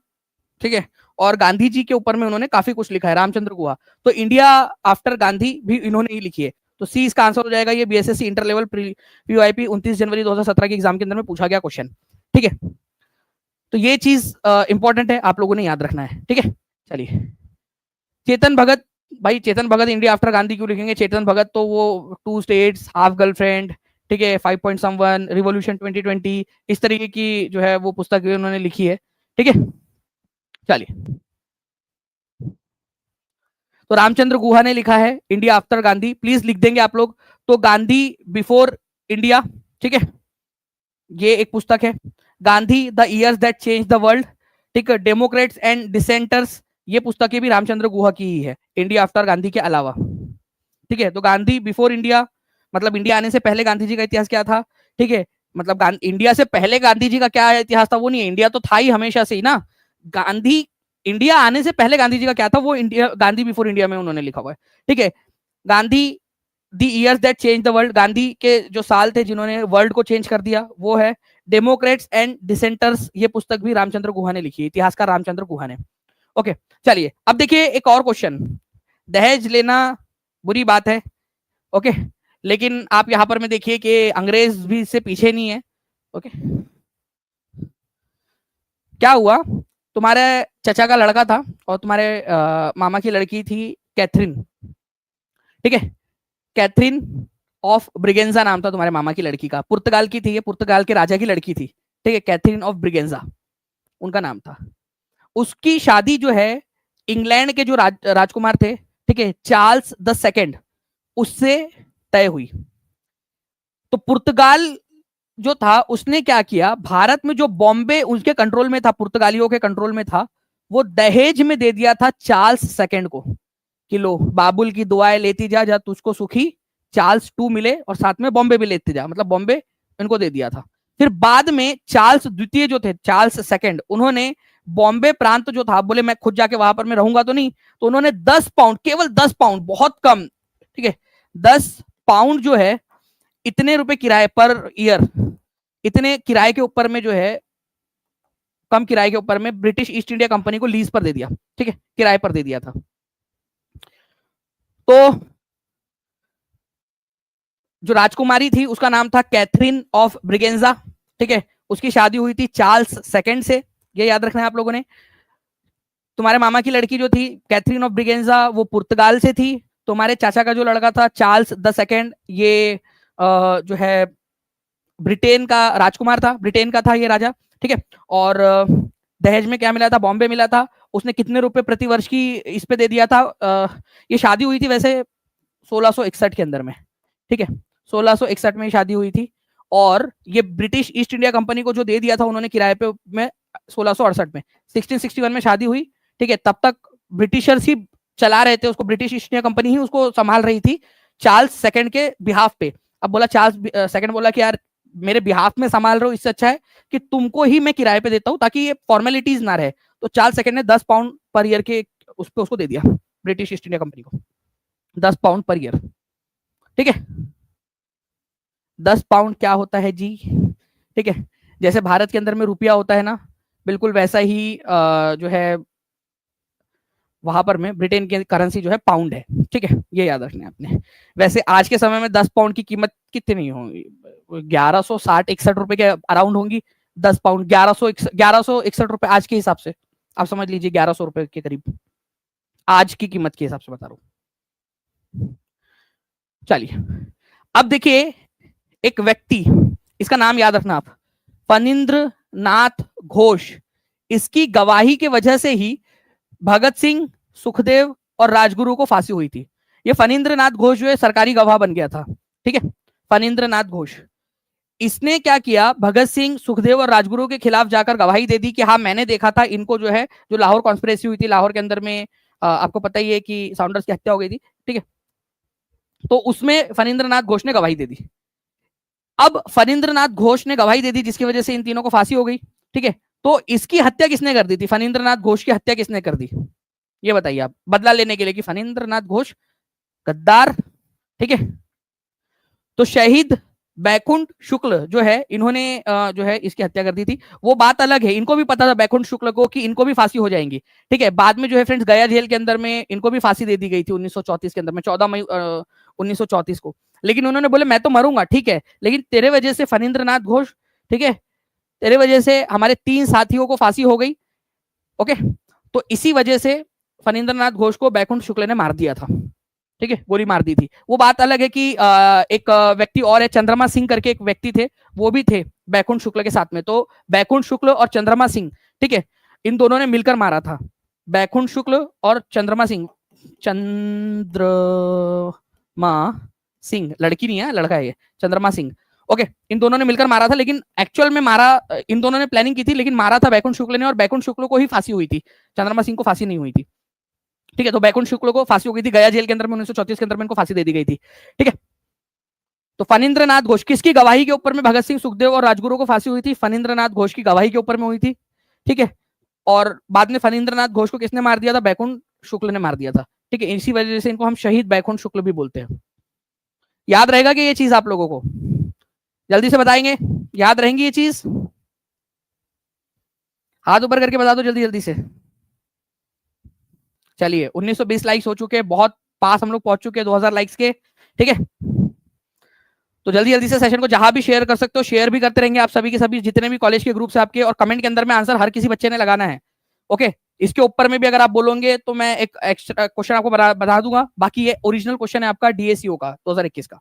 ठीक है, और गांधी जी के ऊपर में उन्होंने काफी कुछ लिखा है, रामचंद्र गुहा। तो इंडिया आफ्टर गांधी भी इन्होंने ही लिखी है। तो सी इसका आंसर हो जाएगा। ये बीएसएससी इंटर लेवल पीयूआईपी 29 जनवरी 2017 के एग्जाम के अंदर में पूछा गया क्वेश्चन, ठीक है। तो ये चीज इंपॉर्टेंट है, आप लोगों ने याद रखना है, ठीक है। चलिए, चेतन भगत, भाई चेतन भगत इंडिया आफ्टर गांधी क्यों लिखेंगे? चेतन भगत तो वो टू स्टेट्स, हाफ गर्लफ्रेंड, ठीक है, 5 पॉइंट समवन, रिवॉल्यूशन 2020, इस तरीके की जो है वो पुस्तक उन्होंने लिखी है, ठीक है। चलिए, तो रामचंद्र गुहा ने लिखा है इंडिया आफ्टर गांधी, प्लीज लिख देंगे आप लोग। तो गांधी बिफोर इंडिया, ठीक है, ये एक पुस्तक है। Gandhi the years that change the world, ठीक है, डेमोक्रेट्स एंड डिसेंटर्स, ये पुस्तकें भी रामचंद्र गुहा की ही है, इंडिया आफ्टर गांधी के अलावा, ठीक है। तो गांधी बिफोर इंडिया मतलब इंडिया आने से पहले गांधी जी का इतिहास क्या था, ठीक है। मतलब इंडिया से पहले गांधी जी का क्या इतिहास था वो नहीं है, इंडिया तो था ही हमेशा से ही ना। गांधी इंडिया आने से पहले गांधी जी का क्या था वो इंडिया, गांधी बिफोर इंडिया में उन्होंने लिखा हुआ है, ठीक है। Gandhi the years that change the world, Gandhi के जो साल थे जिन्होंने वर्ल्ड को चेंज कर दिया वो है। डेमोक्रेट्स एंड डिसेंटर्स, ये पुस्तक भी रामचंद्र गुहा ने लिखी है, इतिहासकार रामचंद्र गुहा ने। ओके, चलिए अब देखिए एक और क्वेश्चन। दहेज लेना बुरी बात है, ओके, लेकिन आप यहां पर में देखिए कि अंग्रेज भी इससे पीछे नहीं है, ओके। क्या हुआ, तुम्हारे चचा का लड़का था और तुम्हारे मामा की लड़की थी कैथरीन, ठीक है। कैथरीन ऑफ ब्रिगेंजा नाम था तुम्हारे मामा की लड़की का, पुर्तगाल की थी, ये पुर्तगाल के राजा की लड़की थी, ठीक है। कैथरीन ऑफ ब्रिगेंजा उनका नाम था। उसकी शादी जो है इंग्लैंड के जो राजकुमार थे, ठीक है, चार्ल्स द सेकेंड, उससे तय हुई। तो पुर्तगाल जो था उसने क्या किया, भारत में जो बॉम्बे उसके कंट्रोल में था, पुर्तगालियों के कंट्रोल में था, वो दहेज में दे दिया था चार्ल्स सेकंड को, कि लो बाबुल की दुआएं लेती जा, जा तुझको सुखी चार्ल्स टू मिले और साथ में बॉम्बे भी लेते जा, मतलब बॉम्बे इनको दे दिया था। फिर बाद में चार्ल्स द्वितीय जो थे, चार्ल्स सेकंड, उन्होंने बॉम्बे प्रांत जो था, बोले मैं खुद जाके वहां पर मैं रहूंगा तो नहीं, तो उन्होंने 10 पाउंड, केवल 10 पाउंड, बहुत कम, ठीक है, 10 पाउंड जो है, इतने रुपए किराए पर ईयर, इतने किराए के ऊपर में जो है, कम किराए के ऊपर में ब्रिटिश ईस्ट इंडिया कंपनी को लीज पर दे दिया, ठीक है, किराए पर दे दिया था। तो जो राजकुमारी थी उसका नाम था कैथरीन ऑफ ब्रिगेंजा, ठीक है। उसकी शादी हुई थी चार्ल्स सेकंड से, ये याद रखना है आप लोगों ने। तुम्हारे मामा की लड़की जो थी कैथरीन ऑफ ब्रिगेंजा, वो पुर्तगाल से थी। तुम्हारे चाचा का जो लड़का था चार्ल्स द सेकंड, ये जो है ब्रिटेन का राजकुमार था, ब्रिटेन का था ये राजा, ठीक है। और दहेज में क्या मिला था, बॉम्बे मिला था। उसने कितने रुपए प्रति वर्ष की इस पे दे दिया था, ये शादी हुई थी वैसे 1661 के अंदर में, ठीक है, 1661 में शादी हुई थी। और ये ब्रिटिश ईस्ट इंडिया कंपनी को जो दे दिया था उन्होंने किराए पे में 1668 में, 1661 में शादी हुई, ठीक है। तब तक ब्रिटिशर्स ही चला रहे थे उसको, ब्रिटिश ईस्ट इंडिया कंपनी ही उसको संभाल रही थी चार्ल्स सेकंड के बिहाफ पे। अब बोला चार्ल्स सेकंड बोला कि यार मेरे बिहाफ में संभाल रहे हो, इससे अच्छा है कि तुमको ही मैं किराए पे देता हूँ ताकि ये फॉर्मेलिटीज ना रहे। तो चार्ल्स सेकंड ने 10 पाउंड पर ईयर के उस पे उसको दे दिया, ब्रिटिश ईस्ट इंडिया कंपनी को 10 पाउंड पर ईयर, ठीक है। 10 पाउंड क्या होता है जी, ठीक है, जैसे भारत के अंदर में रुपया होता है ना, बिल्कुल वैसा ही जो है वहां पर में ब्रिटेन की करेंसी जो है पाउंड है, ठीक है, ये याद रखना है आपने। वैसे आज के समय में 10 पाउंड की कीमत कितनी होगी, 1160-61 रुपए के अराउंड होंगी। 10 पाउंड 1161 रुपए आज के हिसाब से, आप समझ लीजिए 1100 रुपए के करीब आज की कीमत के हिसाब से बता रहा हूं। चलिए अब देखिए, एक व्यक्ति इसका नाम याद रखना आप, फणींद्र नाथ घोष। इसकी गवाही के वजह से ही भगत सिंह, सुखदेव और राजगुरु को फांसी हुई थी। ये फणींद्र नाथ घोष जो है सरकारी गवाह बन गया था, ठीक है, फणींद्र नाथ घोष। इसने क्या किया, भगत सिंह, सुखदेव और राजगुरु के खिलाफ जाकर गवाही दे दी कि हाँ मैंने देखा था इनको, जो है जो लाहौर कॉन्स्पिरेसी हुई थी, लाहौर के अंदर में आपको पता ही है कि साउंडर्स की हत्या हो गई थी, ठीक है, तो उसमें फणींद्र नाथ घोष ने गवाही दे दी। अब फणींद्र नाथ घोष ने गवाही दे दी जिसकी वजह से इन तीनों को फांसी हो गई, ठीक है, तो इसकी हत्या किसने कर दी थी, फणींद्र नाथ घोष की हत्या किसने कर दी, ये बताइए आप, बदला लेने के लिए कि फणींद्र नाथ घोष गद्दार, ठीक है। तो शहीद बैकुंठ शुक्ल जो है, इन्होंने जो है इसकी हत्या कर दी थी। वो बात अलग है, इनको भी पता था बैकुंठ शुक्ल को कि इनको भी फांसी हो जाएंगी, ठीक है। बाद में जो है फ्रेंड्स गया जेल के अंदर में इनको भी फांसी दे दी गई थी 1934 के अंदर में, 14 मई 1934 को। लेकिन उन्होंने बोले मैं तो मरूंगा, ठीक है, लेकिन तेरे वजह से फणींद्र नाथ घोष, ठीक है, तेरे वजह से हमारे 3 साथियों को फांसी हो गई, ओके। तो इसी वजह से फणींद्र नाथ घोष को बैकुंठ शुक्ल ने मार दिया था, ठीक है, गोली मार दी थी। वो बात अलग है कि एक व्यक्ति और है, चंद्रमा सिंह करके एक व्यक्ति थे, वो भी थे बैकुंठ शुक्ल के साथ में। तो बैकुंठ शुक्ल और चंद्रमा सिंह, ठीक है, इन दोनों ने मिलकर मारा था, बैकुंठ शुक्ल और चंद्रमा सिंह, चंद्रमा सिंह लड़की नहीं है, लड़का है ये, चंद्रमा सिंह, ओके। इन दोनों ने मिलकर मारा था, लेकिन एक्चुअल में मारा इन दोनों ने प्लानिंग की थी, लेकिन मारा था बैकुंठ शुक्ल ने, और बैकुंठ शुक्ल को ही फांसी हुई थी, चंद्रमा सिंह को फांसी नहीं हुई थी, ठीक है। तो बैकुंठ शुक्ल को फांसी हो गई थी गया जेल के अंदर में 1934 के अंदर में, इनको फांसी दे दी गई थी, ठीक है। तो फणींद्र नाथ घोष किसकी गवाही के ऊपर में भगत सिंह, सुखदेव और राजगुरु को फांसी हुई थी, फणींद्र नाथ घोष की गवाही के ऊपर में हुई थी, ठीक है। और बाद में फणींद्र नाथ घोष को किसने मार दिया था, बैकुंठ शुक्ल ने मार दिया था, ठीक है। इसी वजह से इनको हम शहीद बैकुंठ शुक्ल भी बोलते हैं। याद रहेगा कि ये चीज आप लोगों को, जल्दी से बताएंगे, याद रहेंगी ये चीज, हाथ ऊपर करके बता दो जल्दी जल्दी से। चलिए 1920 लाइक्स हो चुके हैं, बहुत पास हम लोग पहुंच चुके हैं 2000 लाइक्स के, ठीक है। तो जल्दी जल्दी से सेशन को जहां भी शेयर कर सकते हो शेयर भी करते रहेंगे आप सभी के सभी, जितने भी कॉलेज के ग्रुप्स है आपके, और कमेंट के अंदर में आंसर हर किसी बच्चे ने लगाना है, ओके। इसके ऊपर में भी अगर आप बोलोगे तो मैं एक एक्स्ट्रा क्वेश्चन आपको बता दूंगा। बाकी ये ओरिजिनल क्वेश्चन है आपका डीएससीओ का 2021 का।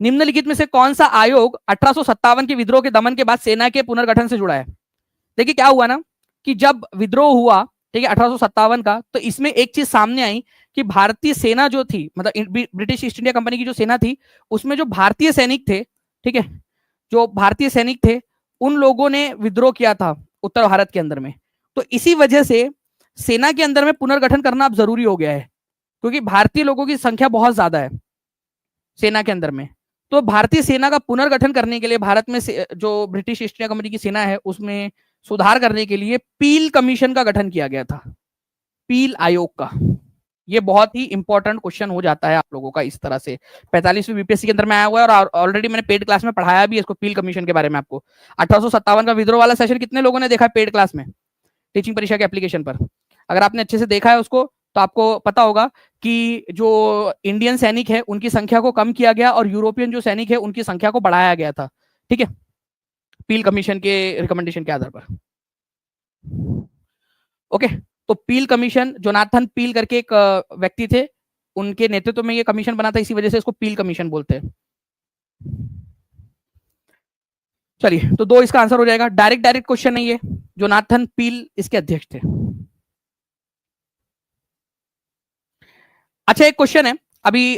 निम्नलिखित में से कौन सा आयोग 1857 के विद्रोह के दमन के बाद सेना के पुनर्गठन से जुड़ा है। देखिए क्या हुआ ना कि जब विद्रोह हुआ, ठीक है, 1857 का, तो इसमें एक चीज सामने आई कि भारतीय सेना जो थी, मतलब ब्रिटिश ईस्ट इंडिया कंपनी की जो सेना थी, उसमें जो भारतीय सैनिक थे, ठीक है, जो भारतीय सैनिक थे, उन लोगों ने विद्रोह किया था उत्तर भारत के अंदर में। तो इसी वजह से सेना के अंदर में पुनर्गठन करना अब जरूरी हो गया है, क्योंकि भारतीय लोगों की संख्या बहुत ज्यादा है सेना के अंदर में। तो भारतीय सेना का पुनर्गठन करने के लिए भारत में जो ब्रिटिश ईस्ट इंडिया कंपनी की सेना है उसमें सुधार करने के लिए पील कमीशन का गठन किया गया था, पील आयोग का। ये बहुत ही इंपॉर्टेंट क्वेश्चन हो जाता है आप लोगों का इस तरह से, 45वीं बीपीएससी के अंदर में आया हुआ है, और ऑलरेडी मैंने पेड क्लास में पढ़ाया भी इसको, पील कमीशन के बारे में आपको। 1857 का विद्रोह वाला सेशन कितने लोगों ने देखा है पेड क्लास में, टीचिंग परीक्षा के एप्लीकेशन पर? अगर आपने अच्छे से देखा है उसको तो आपको पता होगा कि जो इंडियन सैनिक है उनकी संख्या को कम किया गया और यूरोपियन जो सैनिक है उनकी संख्या को बढ़ाया गया था, ठीक है, पील कमीशन के रिकमेंडेशन के आधार पर, ओके। तो पील कमीशन, जोनाथन पील करके एक व्यक्ति थे, उनके नेतृत्व में ये कमीशन बना था, इसी वजह से इसको पील कमीशन बोलते हैं। चलिए तो 2 इसका आंसर हो जाएगा, डायरेक्ट क्वेश्चन नहीं है, जोनाथन पील इसके अध्यक्ष थे। अच्छा एक क्वेश्चन है, अभी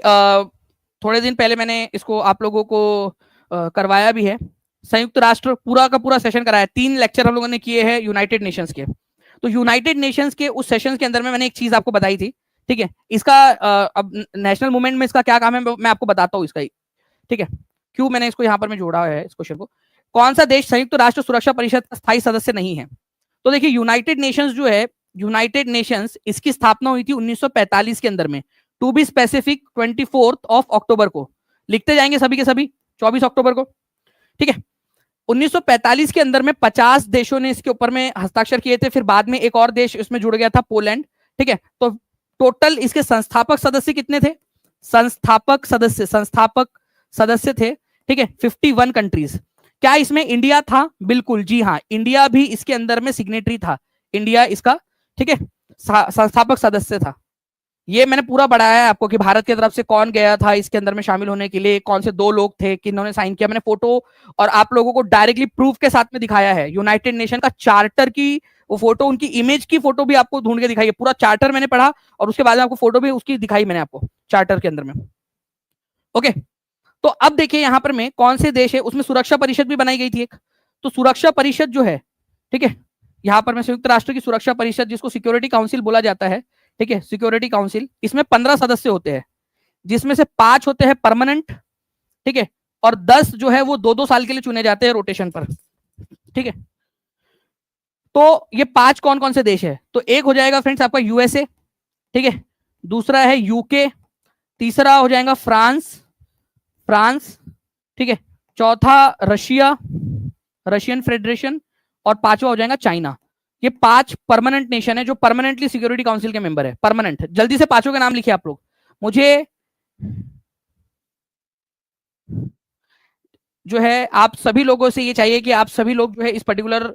थोड़े दिन पहले मैंने इसको आप लोगों को करवाया भी है, संयुक्त राष्ट्र पूरा का पूरा सेशन कराया, 3 लेक्चर हम लोगों ने किए हैं यूनाइटेड नेशंस के। तो यूनाइटेड नेशंस के उस सेशन के अंदर में मैंने एक चीज आपको बताई थी, ठीक है। इसका अब नेशनल मूवमेंट में इसका क्या काम है मैं आपको बताता हूँ इसका, ठीक है, क्यों मैंने इसको यहाँ पर मैं जोड़ा है इस क्वेश्चन को। कौन सा देश संयुक्त राष्ट्र सुरक्षा परिषद का स्थायी सदस्य नहीं है? तो देखिए यूनाइटेड नेशंस जो है, यूनाइटेड नेशंस इसकी स्थापना हुई थी 1945 के अंदर में, टू बी स्पेसिफिक 24 अक्टूबर को, लिखते जाएंगे सभी के सभी 24 अक्टूबर को, ठीक है। 1945 के अंदर में 50 देशों ने इसके ऊपर में हस्ताक्षर किए थे, फिर बाद में एक और देश इसमें जुड़ गया था, पोलैंड, ठीक है। तो टोटल इसके संस्थापक सदस्य कितने थे? संस्थापक सदस्य थे, ठीक है, 51 कंट्रीज। क्या इसमें इंडिया था? बिल्कुल जी हाँ, इंडिया भी इसके अंदर में सिग्नेटरी था, इंडिया इसका, ठीक है, संस्थापक सदस्य था। ये मैंने पूरा बढ़ाया है आपको कि भारत की तरफ से कौन गया था इसके अंदर में शामिल होने के लिए, कौन से 2 लोग थे किन्होंने साइन किया। मैंने फोटो और आप लोगों को डायरेक्टली प्रूफ के साथ में दिखाया है। यूनाइटेड नेशन का चार्टर की वो फोटो, उनकी इमेज की फोटो भी आपको ढूंढ के दिखाई है। पूरा चार्टर मैंने पढ़ा और उसके बाद में आपको फोटो भी उसकी दिखाई मैंने आपको चार्टर के अंदर में। ओके, तो अब देखिए यहां पर में कौन से देश है, उसमें सुरक्षा परिषद भी बनाई गई थी एक। तो सुरक्षा परिषद जो है, ठीक है, यहां पर में संयुक्त राष्ट्र की सुरक्षा परिषद जिसको सिक्योरिटी काउंसिल बोला जाता है, ठीक है, सिक्योरिटी काउंसिल, इसमें 15 सदस्य होते हैं, जिसमें से 5 होते हैं परमानेंट, ठीक है, और 10 जो है वो 2-2 साल के लिए चुने जाते हैं रोटेशन पर, ठीक है। तो ये 5 कौन कौन से देश है, तो एक हो जाएगा फ्रेंड्स आपका यूएसए, ठीक है, दूसरा है यूके, तीसरा हो जाएगा फ्रांस, फ्रांस, ठीक है, चौथा रशिया, रशियन फेडरेशन, और 5वां हो जाएगा चाइना। ये 5 परमानेंट नेशन है जो परमानेंटली सिक्योरिटी काउंसिल के मेंबर है, परमानेंट। जल्दी से 5 के नाम लिखिए आप लोग। मुझे जो है आप सभी लोगों से ये चाहिए कि आप सभी लोग जो है इस पर्टिकुलर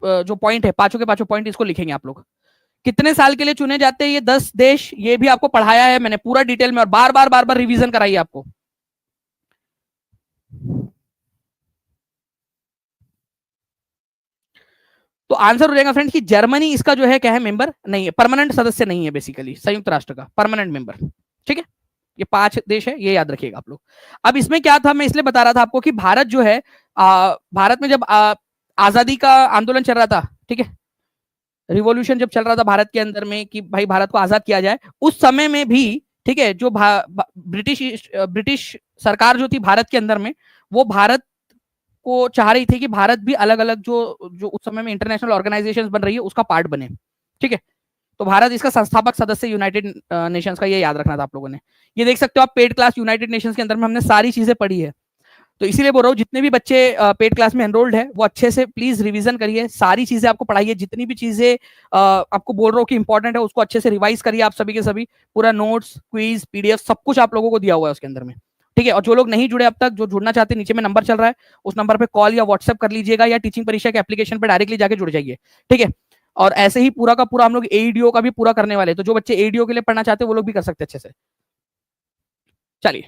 जो पॉइंट है, 5 के 5 पॉइंट, इसको लिखेंगे आप लोग। कितने साल के लिए चुने जाते हैं ये 10 देश, ये भी आपको पढ़ाया है मैंने पूरा डिटेल में, और बार बार रिवीजन कराई आपको। तो आंसर हो जाएगा फ्रेंड्स कि जर्मनी इसका जो है क्या है, मेंबर नहीं है, परमानेंट सदस्य नहीं है, बेसिकली संयुक्त राष्ट्र का परमानेंट मेंबर, ठीक है। ये 5 देश है, ये याद रखिएगा आप लोग। अब इसमें क्या था, मैं इसलिए बता रहा था आपको कि भारत जो है भारत में जब आजादी का आंदोलन चल रहा था, ठीक है, रिवॉल्यूशन जब चल रहा था भारत के अंदर में कि भाई भारत को आजाद किया जाए, उस समय में भी, ठीक है, जो ब्रिटिश सरकार जो थी भारत के अंदर में, वो भारत को चाह रही थी कि भारत भी अलग अलग जो जो उस समय में इंटरनेशनल ऑर्गेनाइजेशंस बन रही है उसका पार्ट बने, ठीक है। तो भारत इसका संस्थापक सदस्य यूनाइटेड नेशंस का, ये याद रखना था आप लोगों ने। ये देख सकते हो आप पेड क्लास यूनाइटेड नेशंस के अंदर में हमने सारी चीजें पढ़ी है। तो इसीलिए बोल रहा हूँ जितने भी बच्चे पेड क्लास में एनरोल्ड है वो अच्छे से प्लीज रिवीजन करिए, सारी चीजें आपको पढ़ाइए, जितनी भी चीजें आपको बोल रहा हूँ कि इंपॉर्टेंट है उसको अच्छे से रिवाइज करिए आप सभी के सभी। पूरा नोट्स, क्विज, पीडीएफ सब कुछ आप लोगों को दिया हुआ है उसके अंदर में, ठीक है। और जो लोग नहीं जुड़े अब तक, जो जुड़ना चाहते हैं, नीचे में नंबर चल रहा है, उस नंबर पे कॉल या व्हाट्सएप कर लीजिएगा, या टीचिंग परीक्षा के एप्लीकेशन पे डायरेक्टली जाके जुड़ जाइए, ठीक है। और ऐसे ही पूरा का पूरा हम लोग एईडीओ का भी पूरा करने वाले, तो जो बच्चे एईडीओ के लिए पढ़ना चाहते हैं वो लोग भी कर सकते हैं अच्छे से। चलिए,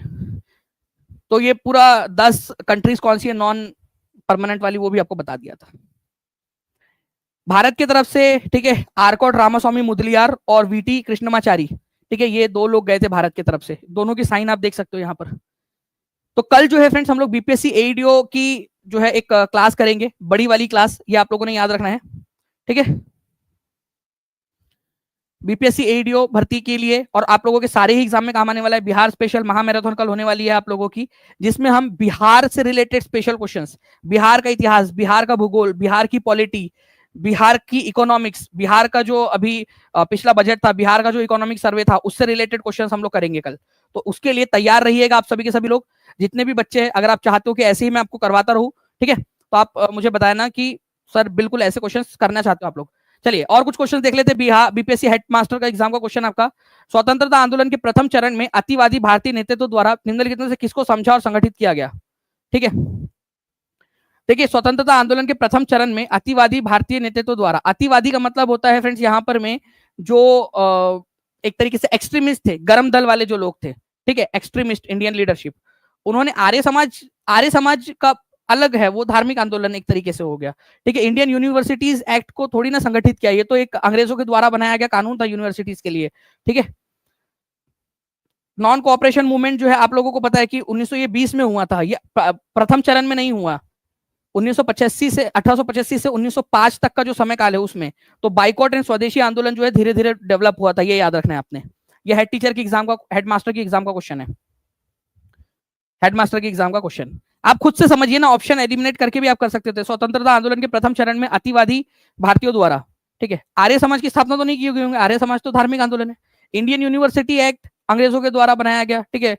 तो ये पूरा 10 कंट्रीज कौन सी है नॉन परमानेंट वाली, वो भी आपको बता दिया था भारत की तरफ से, ठीक है। आरकोट रामास्वामी मुदलियार और वीटी कृष्णमाचारी, ठीक है, ये 2 लोग गए थे भारत की तरफ से, दोनों की साइन आप देख सकते हो यहाँ पर। तो कल जो है फ्रेंड्स हम लोग बीपीएससी एईडीओ की जो है एक क्लास करेंगे, बड़ी वाली क्लास, ये आप लोगों ने याद रखना है, ठीक है। बीपीएससी एईडीओ भर्ती के लिए और आप लोगों के सारे ही एग्जाम में काम आने वाला है। बिहार स्पेशल महामैराथन कल होने वाली है आप लोगों की, जिसमें हम बिहार से रिलेटेड स्पेशल क्वेश्चंस, बिहार का इतिहास, बिहार का भूगोल, बिहार की पॉलिटी, बिहार की इकोनॉमिक्स, बिहार का जो अभी पिछला बजट था, बिहार का जो इकोनॉमिक सर्वे था, उससे रिलेटेड क्वेश्चंस हम लोग करेंगे कल। तो उसके लिए तैयार रहिएगा आप सभी के सभी लोग, जितने भी बच्चे हैं। अगर आप चाहते हो कि ऐसे ही मैं आपको करवाता रहूं, ठीक है, तो आप मुझे बताना कि सर बिल्कुल ऐसे क्वेश्चंस करना चाहते हो आप लोग। चलिए और कुछ क्वेश्चन देख लेते हैं। बिहार बीपीएससी हेड मास्टर का एग्जाम का क्वेश्चन आपका, स्वतंत्रता आंदोलन के प्रथम चरण में अतिवादी भारतीय नेतृत्व द्वारा निम्नलिखित में से किसको समझा और संगठित किया गया, ठीक है। देखिए स्वतंत्रता आंदोलन के प्रथम चरण में अतिवादी भारतीय नेतृत्व द्वारा, अतिवादी का मतलब होता है फ्रेंड्स यहाँ पर में जो एक तरीके से एक्सट्रीमिस्ट थे, गर्म दल वाले जो लोग थे, ठीक है, एक्सट्रीमिस्ट इंडियन लीडरशिप, उन्होंने आर्य समाज का अलग है, वो धार्मिक आंदोलन एक तरीके से हो गया, ठीक है। इंडियन यूनिवर्सिटीज एक्ट को थोड़ी ना संगठित किया, ये तो एक अंग्रेजों के द्वारा बनाया गया कानून था यूनिवर्सिटीज के लिए, ठीक है। नॉन कोऑपरेशन मूवमेंट जो है आप लोगों को पता है कि 1920 में हुआ था, ये प्रथम चरण में नहीं हुआ, 1985 से 1885 से 1905 तक का जो समय काल है उसमें, तो बाइकॉट एंड स्वदेशी आंदोलन जो है धीरे धीरे डेवलप हुआ था, ये याद रखना है आपने। ये हेड टीचर की एग्जाम का, हेड मास्टर की एग्जाम का क्वेश्चन है, हेडमास्टर की एग्जाम का क्वेश्चन। आप खुद से समझिए ना, ऑप्शन एलिमिनेट करके भी आप कर सकते थे। स्वतंत्रता आंदोलन के प्रथम चरण में अतिवादी भारतीयों द्वारा, ठीक है, आर्य समाज की स्थापना तो नहीं की गई होंगे, आर्य समाज तो धार्मिक आंदोलन है। इंडियन यूनिवर्सिटी एक्ट अंग्रेजों के द्वारा बनाया गया, ठीक है,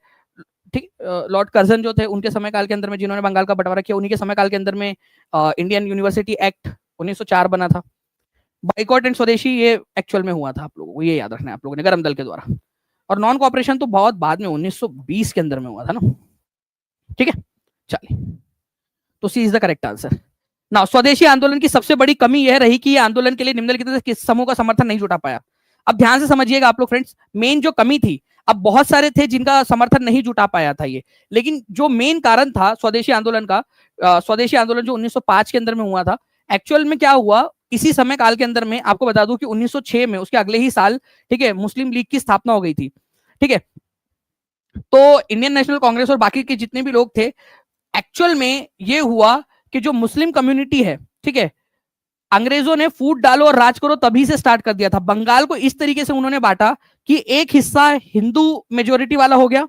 ठीक। लॉर्ड कर्जन जो थे उनके समय काल के अंदर में, जिन्होंने बंगाल का बंटवारा किया, उन्हीं के समय काल के अंदर में इंडियन यूनिवर्सिटी एक्ट 1904 बना था। बाइकॉट एंड स्वदेशी ये एक्चुअल में हुआ था, आप लोगों को ये याद रखना है आप लोगों ने, गरम दल के द्वारा। और नॉन कोऑपरेशन तो बहुत बाद में 1920 के अंदर में हुआ था ना, ठीक है। चलिए, तो सी इज द करेक्ट आंसर। ना स्वदेशी आंदोलन की सबसे बड़ी कमी यह रही कि यह आंदोलन के लिए निम्नलिखित किस समूह का समर्थन नहीं जुटा पाया। अब ध्यान से समझिएगा आप लोग फ्रेंड्स, मेन जो कमी थी, अब बहुत सारे थे जिनका समर्थन नहीं जुटा पाया था ये, लेकिन जो मेन कारण था स्वदेशी आंदोलन का, स्वदेशी आंदोलन जो 1905 के अंदर में हुआ था, एक्चुअल में क्या हुआ इसी समय काल के अंदर में, आपको बता दूं कि 1906 में, उसके अगले ही साल, ठीक है, मुस्लिम लीग की स्थापना हो गई थी। ठीक है, तो इंडियन नेशनल कांग्रेस और बाकी के जितने भी लोग थे, एक्चुअल में ये हुआ कि जो मुस्लिम कम्युनिटी है, ठीक है, अंग्रेजों ने फूट डालो और राज करो तभी से स्टार्ट कर दिया था। बंगाल को इस तरीके से उन्होंने बांटा कि एक हिस्सा हिंदू मेजोरिटी वाला हो गया,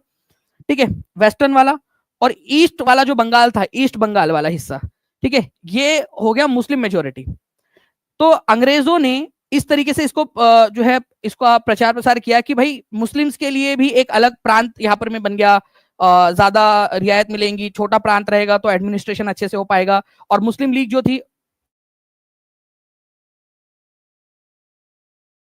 ठीक है, वेस्टर्न वाला, और ईस्ट वाला जो बंगाल था, ईस्ट बंगाल वाला हिस्सा, ठीक है, ये हो गया मुस्लिम मेजोरिटी। तो अंग्रेजों ने इस तरीके से इसको जो है इसका प्रचार प्रसार किया कि भाई मुस्लिम्स के लिए भी एक अलग प्रांत यहाँ पर में बन गया, ज्यादा रियायत मिलेंगी, छोटा प्रांत रहेगा तो एडमिनिस्ट्रेशन अच्छे से हो पाएगा। और मुस्लिम लीग जो थी,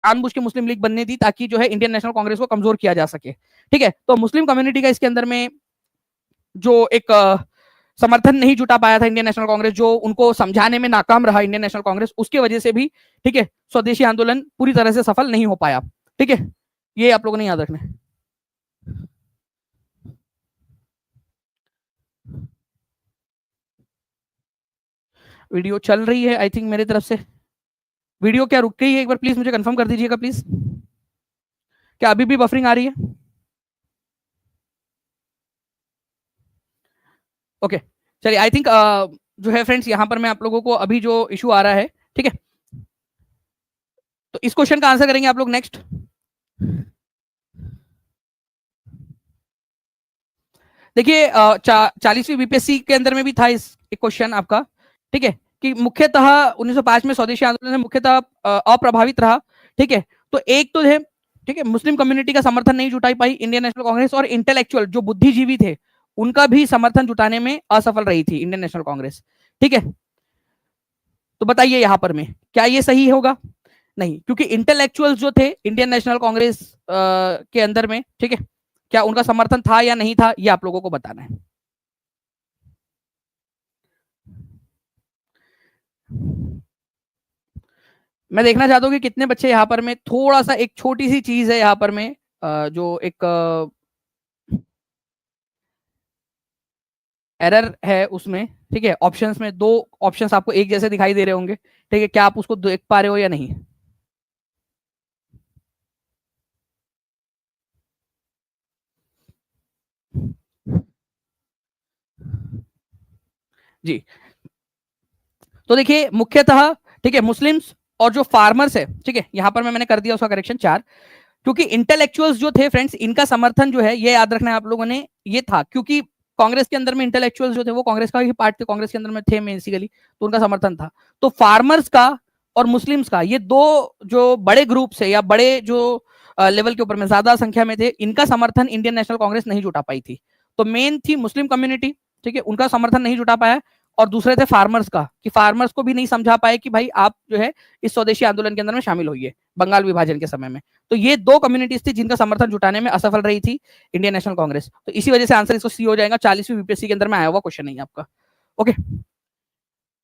जानबूझ के मुस्लिम लीग बनने दी ताकि जो है इंडियन नेशनल कांग्रेस को कमजोर किया जा सके। ठीक है, तो मुस्लिम कम्युनिटी का इसके अंदर में जो एक समर्थन नहीं जुटा पाया था इंडियन नेशनल कांग्रेस, जो उनको समझाने में नाकाम रहा इंडियन नेशनल कांग्रेस, उसके वजह से भी, ठीक है, स्वदेशी आंदोलन पूरी तरह से सफल नहीं हो पाया। ठीक है, ये आप लोगों ने याद रखना है। वीडियो चल रही है आई थिंक मेरी तरफ से। वीडियो क्या रुक गई है, एक बार प्लीज मुझे कंफर्म कर दीजिएगा प्लीज, क्या अभी भी बफरिंग आ रही है? ओके, चलिए, आई थिंक जो है फ्रेंड्स, यहां पर मैं आप लोगों को अभी जो इशू आ रहा है, ठीक है, तो इस क्वेश्चन का आंसर करेंगे आप लोग नेक्स्ट। देखिए 40वीं बीपीएससी के अंदर में भी था इस क्वेश्चन आपका, ठीक है, कि मुख्यतः 1905 में स्वदेशी आंदोलन से मुख्यतः अप्रभावित रहा। ठीक है, तो एक तो है, ठीक है, मुस्लिम कम्युनिटी का समर्थन नहीं जुटाई पाई इंडियन नेशनल कांग्रेस, और इंटेलेक्चुअल जो बुद्धिजीवी थे उनका भी समर्थन जुटाने में असफल रही थी इंडियन नेशनल कांग्रेस। ठीक है, तो बताइए यहां पर में क्या ये सही होगा? नहीं, क्योंकि इंटेलेक्चुअल्स जो थे इंडियन नेशनल कांग्रेस के अंदर में, ठीक है, क्या उनका समर्थन था या नहीं था, ये आप लोगों को बताना है। मैं देखना चाहता हूँ कि कितने बच्चे यहाँ पर में, थोड़ा सा एक छोटी सी चीज है यहाँ पर में, जो एक एरर है उसमें, ठीक है, ऑप्शंस में दो ऑप्शंस आपको एक जैसे दिखाई दे रहे होंगे, ठीक है, क्या आप उसको देख पा रहे हो या नहीं? जी, तो देखिए मुख्यतः, ठीक है, मुस्लिम्स और जो फार्मर्स है, ठीक है, यहां पर मैंने कर दिया उसका करेक्शन 4, क्योंकि इंटेलेक्चुअल्स जो थे फ्रेंड्स, इनका समर्थन जो है ये याद रखना है आप लोगों ने, ये था क्योंकि कांग्रेस के अंदर में इंटेलेक्चुअल्स जो थे वो कांग्रेस का ही पार्ट थे, कांग्रेस के अंदर में थे बेसिकली, तो उनका समर्थन था। तो फार्मर्स का और मुस्लिम्स का, ये दो जो बड़े ग्रुप है या बड़े जो लेवल के ऊपर में ज्यादा संख्या में थे, इनका समर्थन इंडियन नेशनल कांग्रेस नहीं जुटा पाई थी। तो मेन थी मुस्लिम कम्युनिटी, ठीक है, उनका समर्थन नहीं जुटा पाया, और दूसरे थे फार्मर्स का, कि फार्मर्स को भी नहीं समझा पाए कि भाई आप जो है इस स्वदेशी आंदोलन के अंदर में शामिल होइए बंगाल विभाजन के समय में। तो ये दो कम्युनिटीज थी जिनका समर्थन जुटाने में असफल रही थी इंडियन नेशनल कांग्रेस। तो इसी वजह से आंसर इसको सी हो जाएगा, 40वीं बीपीएससी के अंदर में आया हुआ क्वेश्चन नहीं आपका। ओके,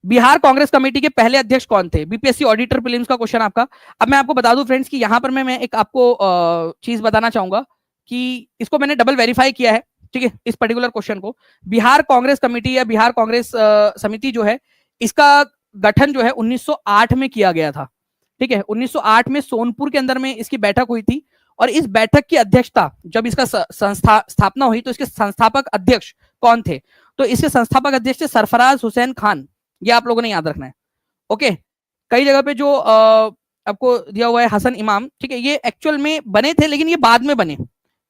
बिहार कांग्रेस कमेटी के पहले अध्यक्ष कौन थे? बीपीएससी ऑडिटर प्रीलिम्स का क्वेश्चन आपका। अब मैं आपको बता दूं फ्रेंड्स कि यहां पर मैं एक आपको चीज बताना चाहूंगा कि इसको मैंने डबल वेरीफाई किया है, ठीक है, इस पर्टिकुलर क्वेश्चन को। बिहार कांग्रेस कमेटी या बिहार कांग्रेस समिति जो है, इसका गठन जो है 1908 में किया गया था। ठीक है, 1908 में सोनपुर के अंदर में इसकी बैठक हुई थी, और इस बैठक की अध्यक्षता, जब इसका स्थापना हुई तो इसके संस्थापक अध्यक्ष कौन थे? तो इसके संस्थापक अध्यक्ष थे सरफराज हुसैन खान, ये आप लोगों ने याद रखना है। ओके, कई जगह पे जो आपको दिया हुआ है हसन इमाम, ठीक है, ये एक्चुअल में बने थे लेकिन ये बाद में बने।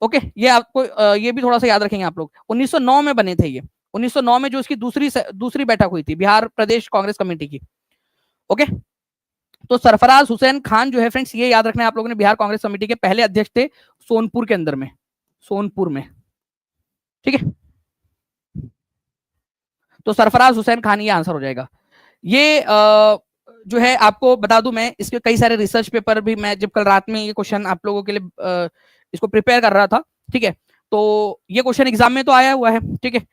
ओके, ये आपको ये भी थोड़ा सा याद रखेंगे आप लोग, 1909 में बने थे ये, 1909 में जो इसकी दूसरी बैठक हुई थी बिहार प्रदेश कांग्रेस कमेटी की। ओके, तो सरफराज हुसैन खान जो है फ्रेंड्स, ये याद रखना है आप लोगों ने, बिहार कांग्रेस कमेटी के पहले अध्यक्ष थे सोनपुर के अंदर में, सोनपुर में। ठीक है, तो सरफराज हुसैन खान ये आंसर हो जाएगा। ये जो है आपको बता दूं, मैं इसके कई सारे रिसर्च पेपर भी, मैं जब कल रात में ये क्वेश्चन आप लोगों के लिए इसको प्रिपेयर कर रहा था, ठीक है, तो ये क्वेश्चन एग्जाम में तो आया हुआ है, ठीक है।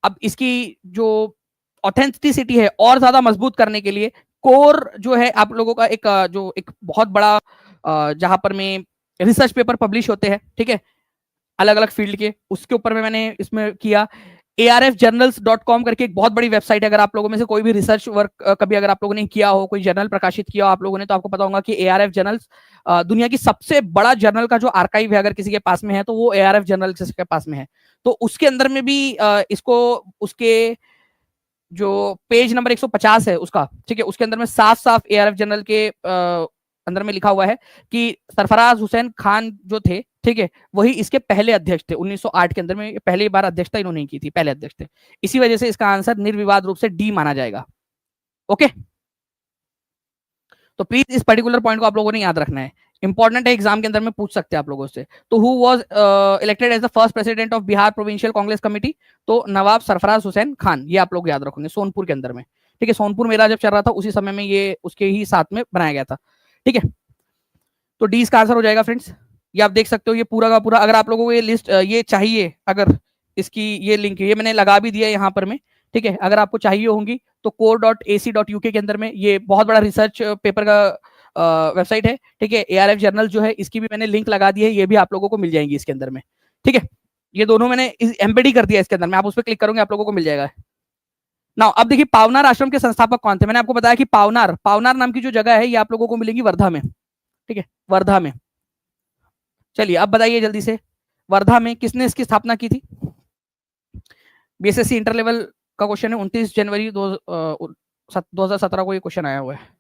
अब इसकी जो ऑथेंटिसिटी है और ज्यादा मजबूत करने के लिए, कोर जो है आप लोगों का एक जो एक बहुत बड़ा जहां पर में रिसर्च पेपर पब्लिश होते हैं, ठीक है, अलग अलग फील्ड के, उसके ऊपर में मैंने इसमें किया। arfjournals.com करके एक बहुत बड़ी वेबसाइट है। अगर आप लोगों में से कोई भी रिसर्च वर्क कभी अगर आप लोगों ने किया हो, कोई जर्नल प्रकाशित किया हो आप लोगों ने, तो आपको पता होगा कि ARF जर्नल्स दुनिया की सबसे बड़ा जर्नल का जो आर्काइव है अगर किसी के पास में है तो वो ARF जर्नल के पास में है। तो उसके अंदर में भी इसको उसके जो पेज नंबर 150 है उसका, ठीक है, उसके अंदर में साफ साफ ARF जनरल के अंदर में लिखा हुआ है कि सरफराज हुसैन खान जो थे, ठीक है, वही इसके पहले अध्यक्ष थे। 1908 के अंदर में पहली बार अध्यक्षता इन्होंने की थी, पहले अध्यक्ष थे। इसी वजह से इसका आंसर निर्विवाद रूप से डी माना जाएगा। ओके, तो प्लीज इस पर्टिकुलर पॉइंट को आप लोगों ने याद रखना है, इंपॉर्टेंट है, एग्जाम के अंदर में पूछ सकते हैं आप लोगों से। तो who was elected as the first president of Bihar provincial Congress committee? तो नवाब सरफराज हुसैन खान, ये आप लोग याद रखोगे, सोनपुर के अंदर में, ठीक है। सोनपुर मेला जब चल रहा था उसी समय में ये उसके ही साथ में बनाया गया था, ठीक है। तो डी इसका आंसर हो जाएगा फ्रेंड्स। ये आप देख सकते हो, ये पूरा का पूरा, अगर आप लोगों को ये लिस्ट ये चाहिए, अगर इसकी ये लिंक ये मैंने लगा भी दिया है यहाँ पर में, ठीक है, अगर आपको चाहिए होंगी तो core.ac.uk के अंदर में ये बहुत बड़ा रिसर्च पेपर का वेबसाइट है, ठीक है। ARF जर्नल जो है इसकी भी मैंने लिंक लगा दी है, ये भी आप लोगों को मिल जाएंगी इसके अंदर में, ठीक है। ये दोनों मैंने एम्बेडी कर दिया इसके अंदर में, आप उस पर क्लिक करोगे आप लोगों को मिल जाएगा। नाउ अब देखिए पावनार आश्रम के संस्थापक कौन थे? मैंने आपको बताया कि पावनार, पावनार नाम की जो जगह है ये आप लोगों को मिलेगी वर्धा में, ठीक है, वर्धा में। चलिए अब बताइए जल्दी से, वर्धा में किसने इसकी स्थापना की थी? बीएसएससी इंटर लेवल का क्वेश्चन है, 29 जनवरी 2017 को ये क्वेश्चन आया हुआ है।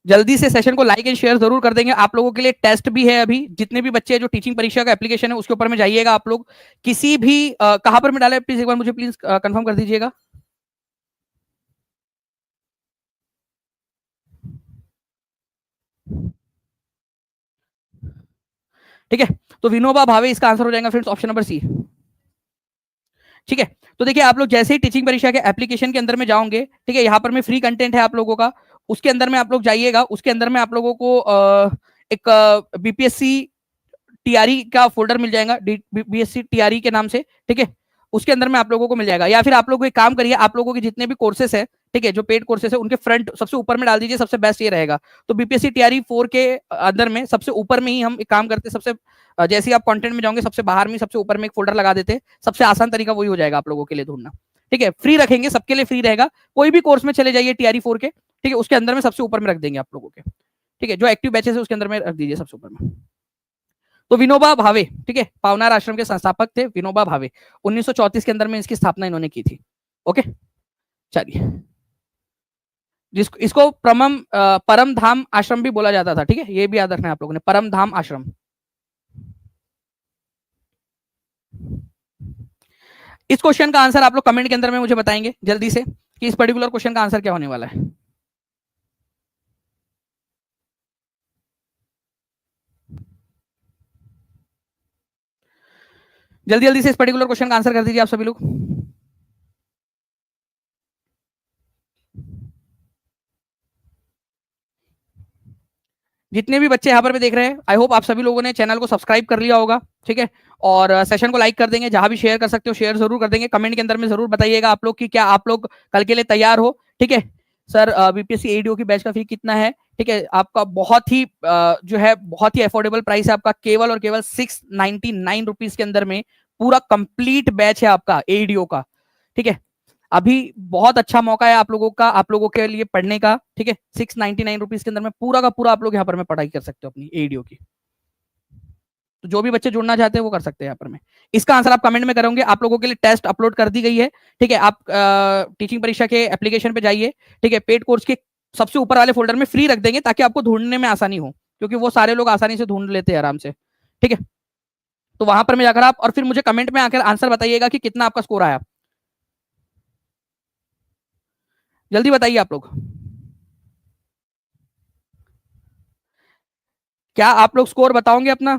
जल्दी से सेशन को लाइक एंड शेयर जरूर कर देंगे। आप लोगों के लिए टेस्ट भी है अभी, जितने भी बच्चे जो टीचिंग परीक्षा का एप्लीकेशन है उसके ऊपर में जाइएगा आप लोग। किसी भी कहां पर में डाला है प्लीज एक बार मुझे प्लीज कंफर्म कर दीजिएगा। ठीक है, तो विनोबा भावे इसका आंसर हो जाएगा फ्रेंड्स, ऑप्शन नंबर सी, ठीक है। तो देखिए आप लोग जैसे ही टीचिंग परीक्षा के एप्लीकेशन के अंदर में जाओगे, ठीक है, यहाँ पर में फ्री कंटेंट है आप लोगों का, उसके अंदर में आप लोग जाइएगा, उसके अंदर में आप लोगों को एक बीपीएससी टीआरई का फोल्डर मिल जाएगा, बीपीएससी टीआरई के नाम से, ठीक है। उसके अंदर में आप लोगों को मिल जाएगा, या फिर आप लोग एक काम करिए, आप लोगों के जितने भी कोर्सेस है, ठीक है, जो पेड कोर्सेस है उनके फ्रंट सबसे ऊपर में डाल दीजिए, सबसे बेस्ट ये रहेगा। तो बीपीएससी टीआरई 4 के अंदर में सबसे ऊपर में ही हम एक काम करते, सबसे जैसे ही आप कंटेंट में जाओगे सबसे बाहर में सबसे ऊपर में एक फोल्डर लगा देते, सबसे आसान तरीका वही हो जाएगा आप लोगों के लिए ढूंढना, ठीक है। फ्री रखेंगे, सबके लिए फ्री रहेगा, कोई भी कोर्स में चले जाइए टीआरई 4 के, ठीक है, उसके अंदर में सबसे ऊपर में रख देंगे आप लोगों के, ठीक है, जो एक्टिव बैचेस है उसके अंदर में रख दीजिए सबसे ऊपर में। तो विनोबा भावे, ठीक है, पावनार आश्रम के संस्थापक थे विनोबा भावे, 1934 के अंदर में इसकी स्थापना इन्होंने की थी। ओके, चलिए, जिसको इसको परम धाम आश्रम भी बोला जाता था, ठीक है, ये भी याद रखना है आप लोगों ने, परम धाम आश्रम। इस क्वेश्चन का आंसर आप लोग कमेंट के अंदर में मुझे बताएंगे जल्दी से कि इस पर्टिकुलर क्वेश्चन का आंसर क्या होने वाला है। जल्दी जल्दी से इस पर्टिकुलर क्वेश्चन का आंसर कर दीजिए आप सभी लोग। जितने भी बच्चे यहाँ पर भी देख रहे हैं, आई होप आप सभी लोगों ने चैनल को सब्सक्राइब कर लिया होगा, ठीक है, और सेशन को लाइक कर देंगे, जहां भी शेयर कर सकते हो शेयर जरूर कर देंगे। कमेंट के अंदर में जरूर बताइएगा आप लोग कि क्या आप लोग कल के लिए तैयार हो, ठीक है। सर बीपीएससी एडीओ की बैच का फी कितना है? ठीक है, आपका बहुत ही जो है बहुत ही अफोर्डेबल प्राइस है आपका, केवल और केवल 699 रुपीज के अंदर में पूरा कंप्लीट बैच है आपका एडीओ का, ठीक है। अभी बहुत अच्छा मौका है आप लोगों का, आप लोगों के लिए पढ़ने का, ठीक है। 699 रुपीज के अंदर में पूरा का पूरा आप लोग यहाँ पर में पढ़ाई कर सकते हो अपनी एडीओ की। तो जो भी बच्चे जुड़ना चाहते हैं वो कर सकते हैं यहाँ पर में। इसका आंसर आप कमेंट में करोगे, आप लोगों के लिए टेस्ट अपलोड कर दी गई है, ठीक है। आप टीचिंग परीक्षा के एप्लीकेशन पे जाइए, ठीक है, पेड कोर्स के सबसे ऊपर वाले फोल्डर में फ्री रख देंगे ताकि आपको ढूंढने में आसानी हो, क्योंकि वो सारे लोग आसानी से ढूंढ लेते हैं आराम से, ठीक है। तो वहां पर में जाकर आप और फिर मुझे कमेंट में आकर आंसर बताइएगा कि कितना आपका स्कोर आया, जल्दी बताइए आप लोग। क्या आप लोग स्कोर बताओगे अपना?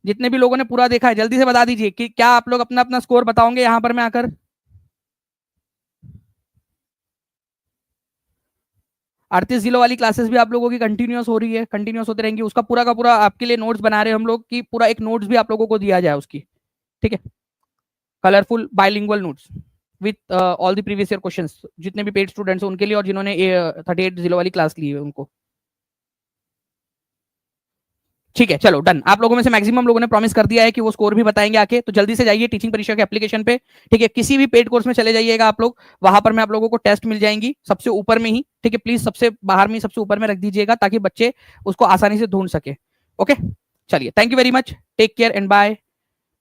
जितने भी लोगों ने पूरा देखा है जल्दी से बता दीजिए कि क्या आप लोग अपना अपना स्कोर बताओगे यहां पर मैं आकर। अड़तीस जिलों वाली क्लासेस भी आप लोगों की कंटिन्यूस हो रही है, कंटिन्यूस होती रहेंगी, उसका पूरा का पूरा आपके लिए नोट्स बना रहे हैं हम लोग कि पूरा एक नोट्स भी आप लोगों को दिया जाए उसकी, ठीक है, colourful bilingual notes, with all the previous year questions, जितने भी पेड स्टूडेंट्स हैं उनके लिए और जिन्होंने 38 वाली क्लास ली है उनको। ठीक है, चलो डन। आप लोगों में से मैक्सिमम लोगों ने प्रॉमिस कर दिया है कि वो स्कोर भी बताएंगे आके, तो जल्दी से जाइए टीचिंग परीक्षा के एप्लीकेशन पे। ठीक है, किसी भी पेड कोर्स में चले जाइएगा आप लोग, वहां पर मैं आप लोगों को टेस्ट मिल जाएंगी सबसे ऊपर में ही। ठीक है, प्लीज सबसे बाहर में सबसे ऊपर में रख दीजिएगा ताकि बच्चे उसको आसानी से ढूंढ सके। ओके, चलिए, thank you very much, take care and bye,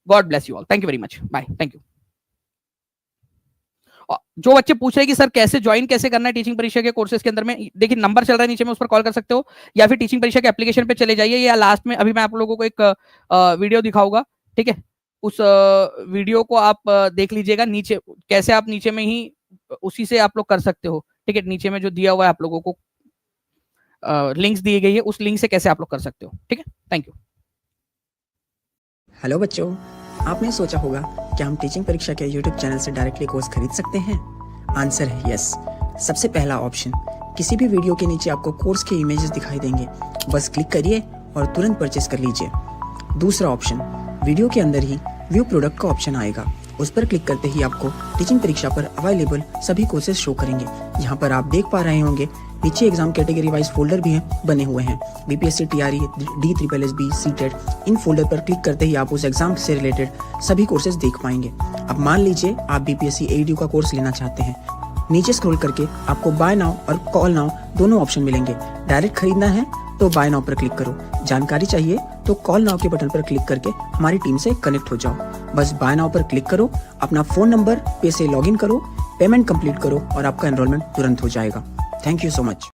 God bless you all, thank you very much, bye, thank you. जो बच्चे पूछ रहे हैं कि सर कैसे ज्वाइन कैसे करना है टीचिंग परीक्षा के कोर्सेज के अंदर में, देखिए नंबर चल रहा है नीचे में, उस पर कॉल कर सकते हो, या फिर टीचिंग परीक्षा के एप्लीकेशन पे चले जाइए, या लास्ट में अभी मैं आप लोगों को एक वीडियो दिखाऊंगा। ठीक है, उस वीडियो को आप देख लीजिएगा, नीचे कैसे आप नीचे में ही उसी से आप लोग कर सकते हो। ठीक है, नीचे में जो दिया हुआ है आप लोगों को लिंक्स दी गई है, उस लिंक से कैसे आप लोग कर सकते हो। ठीक है, थैंक यू। हेलो बच्चों, आपने सोचा होगा कि हम टीचिंग परीक्षा के YouTube चैनल से डायरेक्टली कोर्स खरीद सकते हैं। आंसर है यस। सबसे पहला ऑप्शन, किसी भी वीडियो के नीचे आपको कोर्स के इमेजेस दिखाई देंगे, बस क्लिक करिए और तुरंत परचेस कर लीजिए। दूसरा ऑप्शन, वीडियो के अंदर ही व्यू प्रोडक्ट का ऑप्शन आएगा, उस पर क्लिक करते ही आपको टीचिंग परीक्षा पर अवेलेबल सभी कोर्सेज शो करेंगे। यहाँ पर आप देख पा रहे होंगे नीचे एग्जाम कैटेगरी वाइज फोल्डर भी बने हुए हैं, BPSC, TRE, DSSB, CTET. In folder पर क्लिक करते ही आप उस एग्जाम से रिलेटेड सभी कोर्सेज देख पाएंगे। अब मान लीजिए आप बीपीएससी AEDU का कोर्स लेना चाहते हैं, नीचे स्क्रॉल करके आपको बाय नाउ और कॉल नाउ दोनों ऑप्शन मिलेंगे। डायरेक्ट खरीदना है तो बाय नाउ पर क्लिक करो, जानकारी चाहिए तो कॉल नाउ के बटन पर क्लिक करके हमारी टीम से कनेक्ट हो जाओ। बस बाय नाउ पर क्लिक करो, अपना फोन नंबर पे से लॉगिन करो, पेमेंट कंप्लीट करो और आपका एनरोलमेंट तुरंत हो जाएगा। Thank you so much.